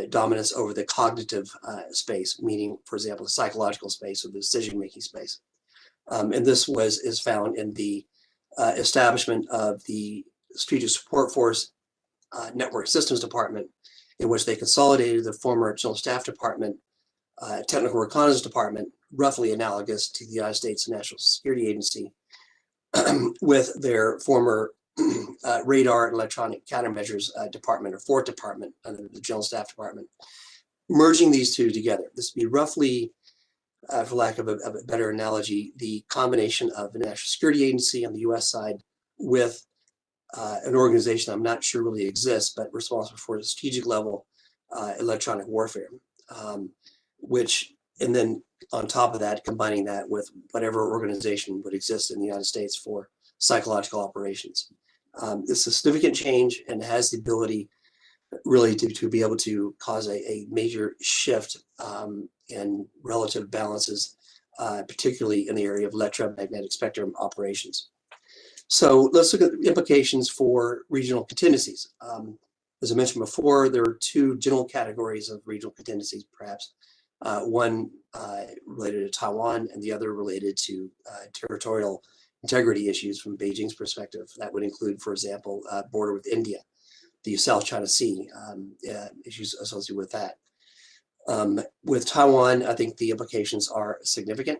dominance over the cognitive space, meaning, for example, the psychological space or the decision-making space. And this is found in the establishment of the Strategic Support Force Network Systems Department, in which they consolidated the former General Staff Department, Technical Reconnaissance Department, roughly analogous to the United States National Security Agency, with their former Radar and Electronic Countermeasures Department, or Fourth Department, under the General Staff Department. Merging these two together, this would be roughly, for lack of a better analogy, the combination of the National Security Agency on the US side with an organization I'm not sure really exists, but responsible for the strategic level electronic warfare, and then on top of that, combining that with whatever organization would exist in the United States for psychological operations. It's a significant change and has the ability really to be able to cause a major shift in relative balances, particularly in the area of electromagnetic spectrum operations. So let's look at the implications for regional contingencies. As I mentioned before, there are two general categories of regional contingencies, perhaps. One related to Taiwan and the other related to territorial integrity issues from Beijing's perspective. That would include, for example, border with India, the South China Sea, issues associated with that. With Taiwan, I think the implications are significant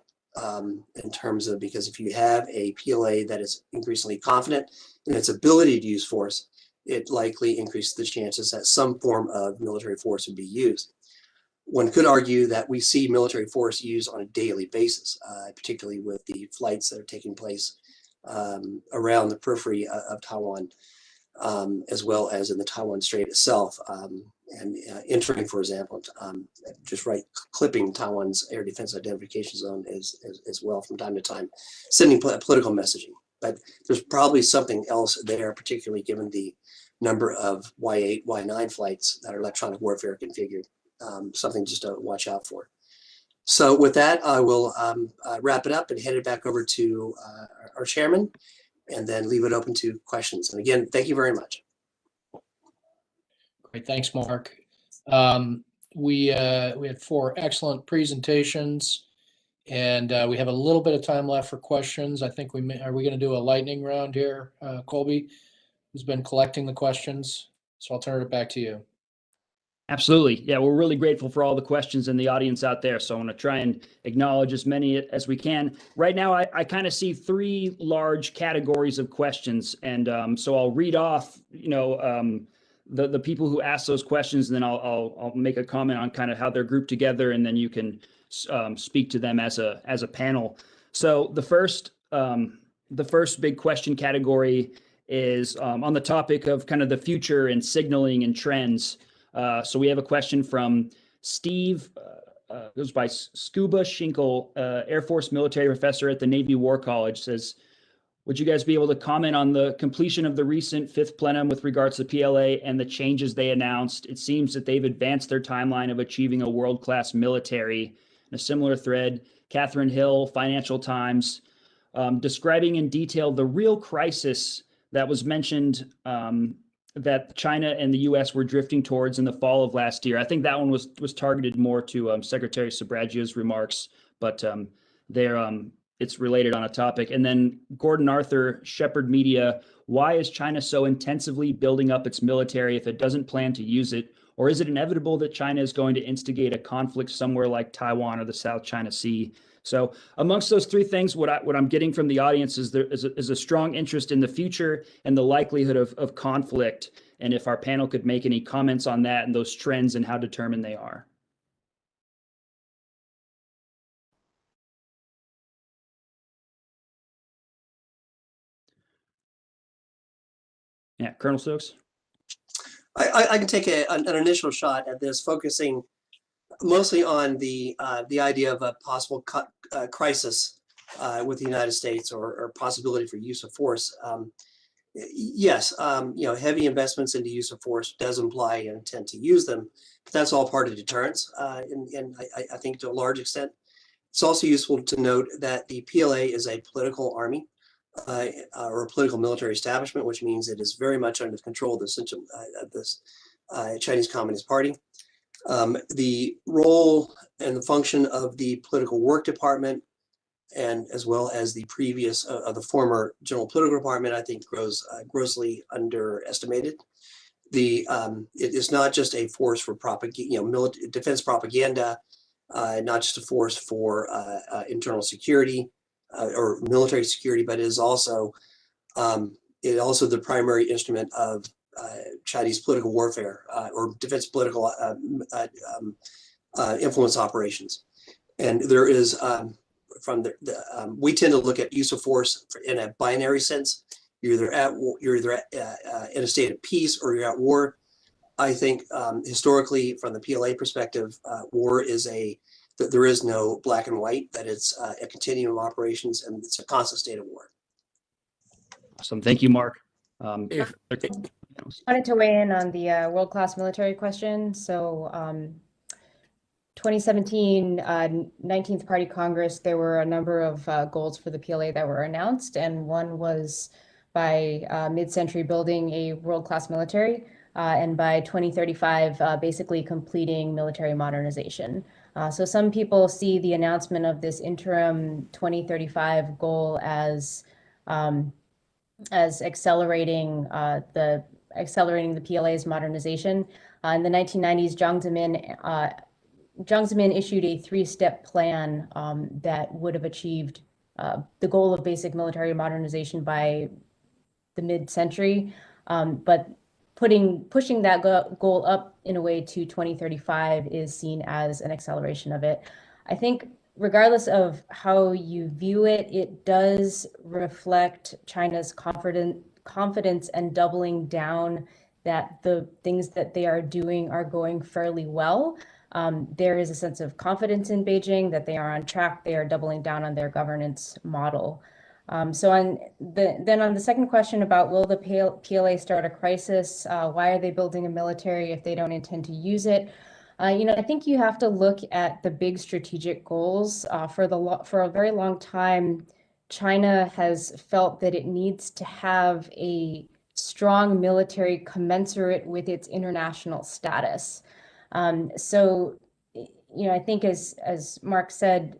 in terms of, because if you have a PLA that is increasingly confident in its ability to use force, it likely increases the chances that some form of military force would be used. One could argue that we see military force used on a daily basis, particularly with the flights that are taking place around the periphery of Taiwan, as well as in the Taiwan Strait itself, and entering, for example, just clipping Taiwan's air defense identification zone as well from time to time, sending political messaging. But there's probably something else there, particularly given the number of Y-8, Y-9 flights that are electronic warfare configured. Something just to watch out for. So with that, I will wrap it up and hand it back over to our chairman, and then leave it open to questions. And again, thank you very much. Great, thanks, Mark. We had 4 excellent presentations, and we have a little bit of time left for questions. I think are we going to do a lightning round here, Colby, who's been collecting the questions? So I'll turn it back to you. Absolutely. Yeah, we're really grateful for all the questions in the audience out there. So I want to try and acknowledge as many as we can. Right now, I kind of see 3 large categories of questions. And so I'll read off, the people who ask those questions, and then I'll make a comment on kind of how they're grouped together, and then you can speak to them as a panel. So the first big question category is on the topic of kind of the future and signaling and trends. So we have a question from Steve, goes by Scuba Schinkel, Air Force military professor at the Navy War College, says, would you guys be able to comment on the completion of the recent 5th plenum with regards to PLA and the changes they announced? It seems that they've advanced their timeline of achieving a world-class military. In a similar thread, Catherine Hill, Financial Times, describing in detail the real crisis that was mentioned that China and the U.S. were drifting towards in the fall of last year. I think that one was targeted more to Secretary Sbragia's remarks, but it's related on a topic. And then Gordon Arthur, Shepherd Media, why is China so intensively building up its military if it doesn't plan to use it? Or is it inevitable that China is going to instigate a conflict somewhere like Taiwan or the South China Sea? So amongst those 3 things, what I'm getting from the audience is there is a strong interest in the future and the likelihood of conflict. And if our panel could make any comments on that and those trends and how determined they are. Yeah, Colonel Stokes. I can take an initial shot at this, focusing mostly on the idea of a possible crisis with the United States, or possibility for use of force. Yes, heavy investments into use of force does imply an intent to use them, but that's all part of deterrence. And I think to a large extent, it's also useful to note that the PLA is a political army, or a political military establishment, which means it is very much under the control of this Chinese Communist Party. The role and the function of the political work department, and as well as the previous of the former general political department, I think grows grossly underestimated. It is not just a force for propaganda, defense propaganda, not just a force for internal security or military security, but it is also the primary instrument of Chinese political warfare or defense political influence operations. And there is, we tend to look at use of force in a binary sense. You're either in a state of peace or you're at war. I think historically, from the PLA perspective, war is there is no black and white, that it's a continuum of operations, and it's a constant state of war. Awesome. Thank you, Mark. Wanted to weigh in on the world-class military question. So 2017 19th Party Congress, there were a number of goals for the PLA that were announced, and one was by mid-century building a world-class military, and by 2035 basically completing military modernization. So some people see the announcement of this interim 2035 goal as accelerating the PLA's modernization. In the 1990s, Jiang Zemin issued a 3-step plan that would have achieved the goal of basic military modernization by the mid-century, but pushing that goal up in a way to 2035 is seen as an acceleration of it. I think regardless of how you view it, it does reflect China's confidence and doubling down that the things that they are doing are going fairly well. There is a sense of confidence in Beijing that they are on track. They are doubling down on their governance model. So on the second question about will the PLA start a crisis? Why are they building a military if they don't intend to use it? I think you have to look at the big strategic goals. For a very long time, China has felt that it needs to have a strong military commensurate with its international status. I think as Mark said,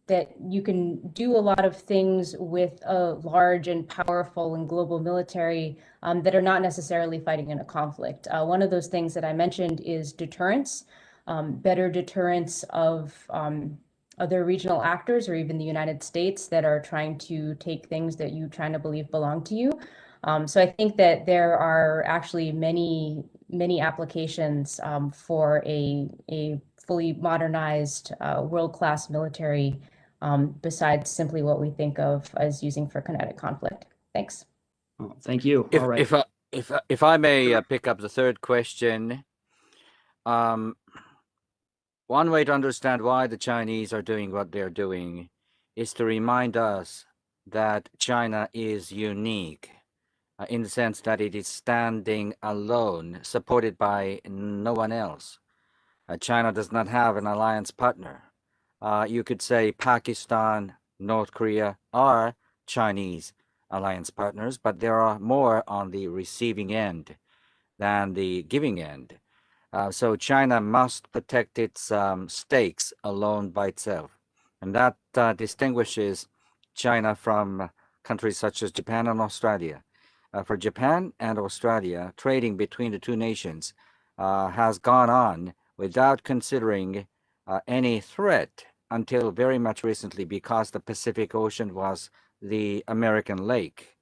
that you can do a lot of things with a large and powerful and global military that are not necessarily fighting in a conflict. One of those things that I mentioned is deterrence, better deterrence of other regional actors or even the United States that are trying to take things that you trying to believe belong to you. So I think that there are actually many applications for a fully modernized world-class military besides simply what we think of as using for kinetic conflict. Thanks. Oh, thank you. If All right. if I may pick up the third question, one way to understand why the Chinese are doing what they're doing is to remind us that China is unique in the sense that it is standing alone, supported by no one else. China does not have an alliance partner. You could say Pakistan, North Korea are Chinese alliance partners, but there are more on the receiving end than the giving end. So China must protect its stakes alone by itself. And that distinguishes China from countries such as Japan and Australia. For Japan and Australia, trading between the two nations has gone on without considering any threat until very much recently, because the Pacific Ocean was the American lake,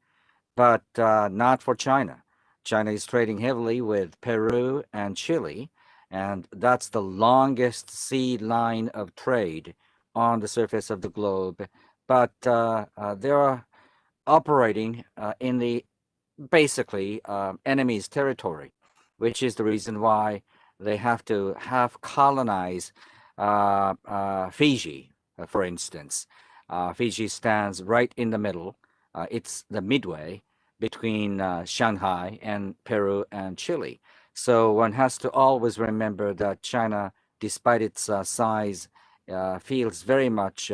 but not for China. China is trading heavily with Peru and Chile, and that's the longest sea line of trade on the surface of the globe. But they are operating in the basically enemy's territory, which is the reason why they have to half colonize Fiji, for instance. Fiji stands right in the middle. It's the midway between Shanghai and Peru and Chile. So one has to always remember that China, despite its size, feels very much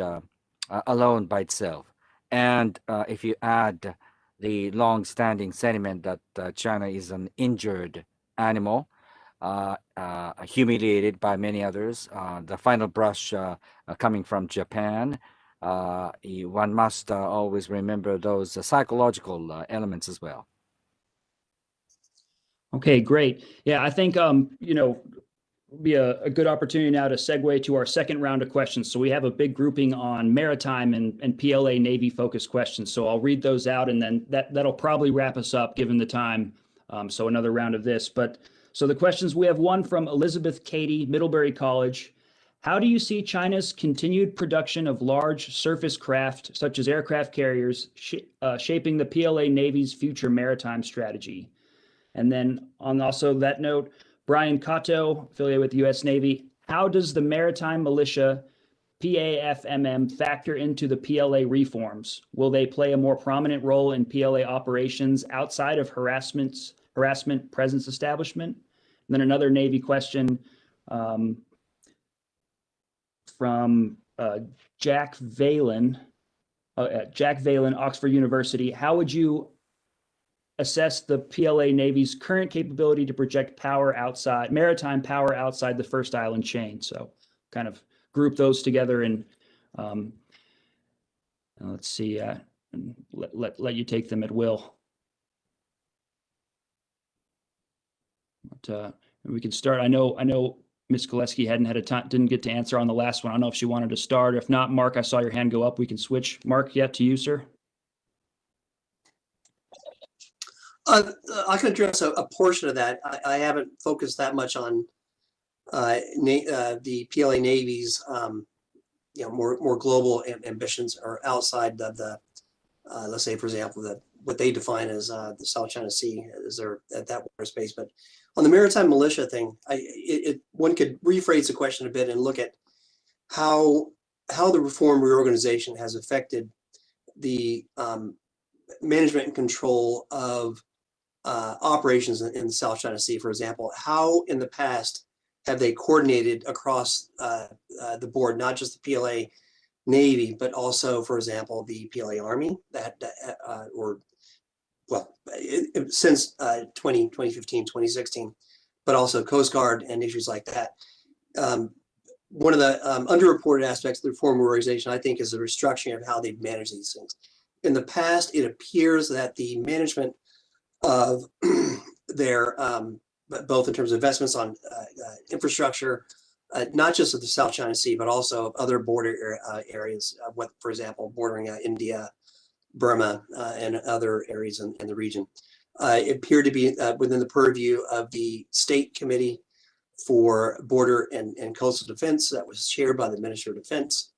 alone by itself. And if you add the long-standing sentiment that China is an injured animal, humiliated by many others, the final brush coming from Japan, one must always remember those psychological elements as well. Okay, great. Yeah, I think be a good opportunity now to segue to our second round of questions. So we have a big grouping on maritime and PLA Navy focused questions. So I'll read those out, and then that'll probably wrap us up given the time. So another round of this. But so the questions, we have one from Elizabeth Cady, Middlebury College. How do you see China's continued production of large surface craft, such as aircraft carriers, shaping the PLA Navy's future maritime strategy? And then on also that note, Brian Cotto, affiliated with the U.S. Navy, how does the Maritime Militia PAFMM factor into the PLA reforms? Will they play a more prominent role in PLA operations outside of harassment, presence establishment? And then another Navy question from Jack Valen, Oxford University. How would you assess the PLA Navy's current capability to project maritime power outside the first island chain? So kind of group those together and let's see, let you take them at will. But we can start. I know Ms. Koleski didn't get to answer on the last one. I don't know if she wanted to start. If not, Mark, I saw your hand go up. We can switch. Mark, to you, sir. I can address a portion of that. I haven't focused that much on the PLA Navy's more global ambitions or outside of the let's say, for example, what they define as the South China Sea is there at that water space. But on the maritime militia thing, one could rephrase the question a bit and look at how the reform reorganization has affected the management and control of operations in the South China Sea. For example, how in the past have they coordinated across the board, not just the PLA Navy, but also, for example, the PLA Army since 2015, 2016, but also Coast Guard and issues like that. One of the underreported aspects of the reform organization, I think, is the restructuring of how they manage these things. In the past, it appears that the management of their, both in terms of investments on infrastructure, not just of the South China Sea, but also of other border areas, for example, bordering India, Burma, and other areas in the region. It appeared to be within the purview of the State Committee for Border and Coastal Defense that was chaired by the Minister of Defense.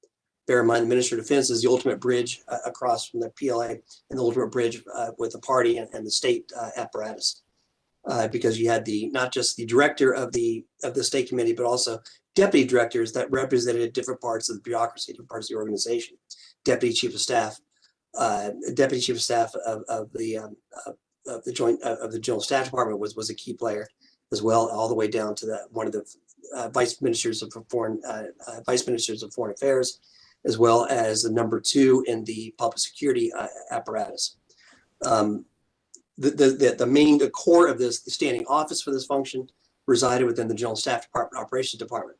Bear in mind, the Minister of Defense is the ultimate bridge across from the PLA and the ultimate bridge with the party and the state apparatus. Because you had not just the director of the State Committee, but also deputy directors that represented different parts of the bureaucracy, different parts of the organization. Deputy Chief of Staff, Deputy Chief of Staff of the General Staff Department was a key player as well, all the way down to one of the Vice Ministers of Foreign Affairs, as well as the number 2 in the public security apparatus. The core of this, the standing office for this function, resided within the General Staff Department, Operations Department.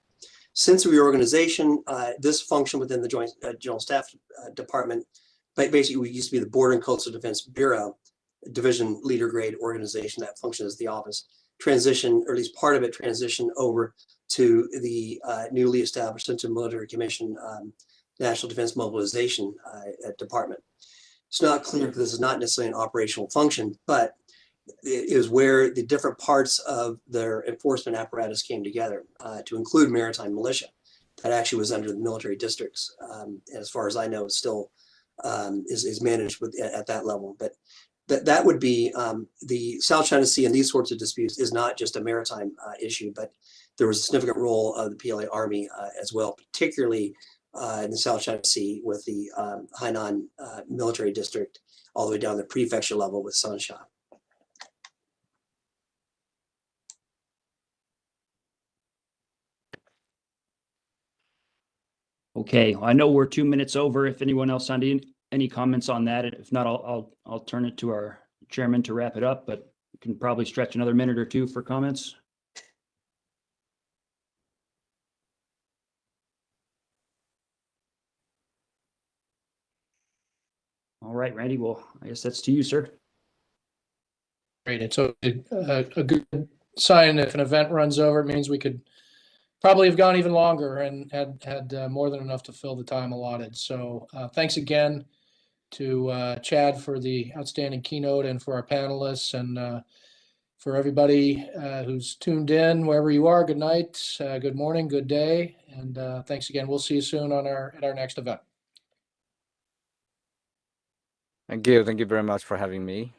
Since reorganization, this function within the Joint General Staff Department, basically we used to be the Border and Coastal Defense Bureau, division leader grade organization that functions as the office, transition, or at least part of it transitioned over to the newly established Central Military Commission National Defense Mobilization Department. It's not clear because this is not necessarily an operational function, but it is where the different parts of their enforcement apparatus came together to include maritime militia that actually was under the military districts. As far as I know, it still is managed at that level. But that would be the South China Sea, and these sorts of disputes is not just a maritime issue, but there was a significant role of the PLA Army as well, particularly in the South China Sea with the Hainan military district, all the way down to the prefecture level with Sansha. Okay, I know we're 2 minutes over. If anyone else had any comments on that, if not, I'll turn it to our chairman to wrap it up, but we can probably stretch another minute or 2 for comments. All right, Randy, well, I guess that's to you, sir. Great. It's a good sign. If an event runs over, it means we could probably have gone even longer and had more than enough to fill the time allotted. So thanks again to Chad for the outstanding keynote, and for our panelists, and for everybody who's tuned in, wherever you are. Good night, good morning, good day, and thanks again. We'll see you soon at our next event. Thank you very much for having me.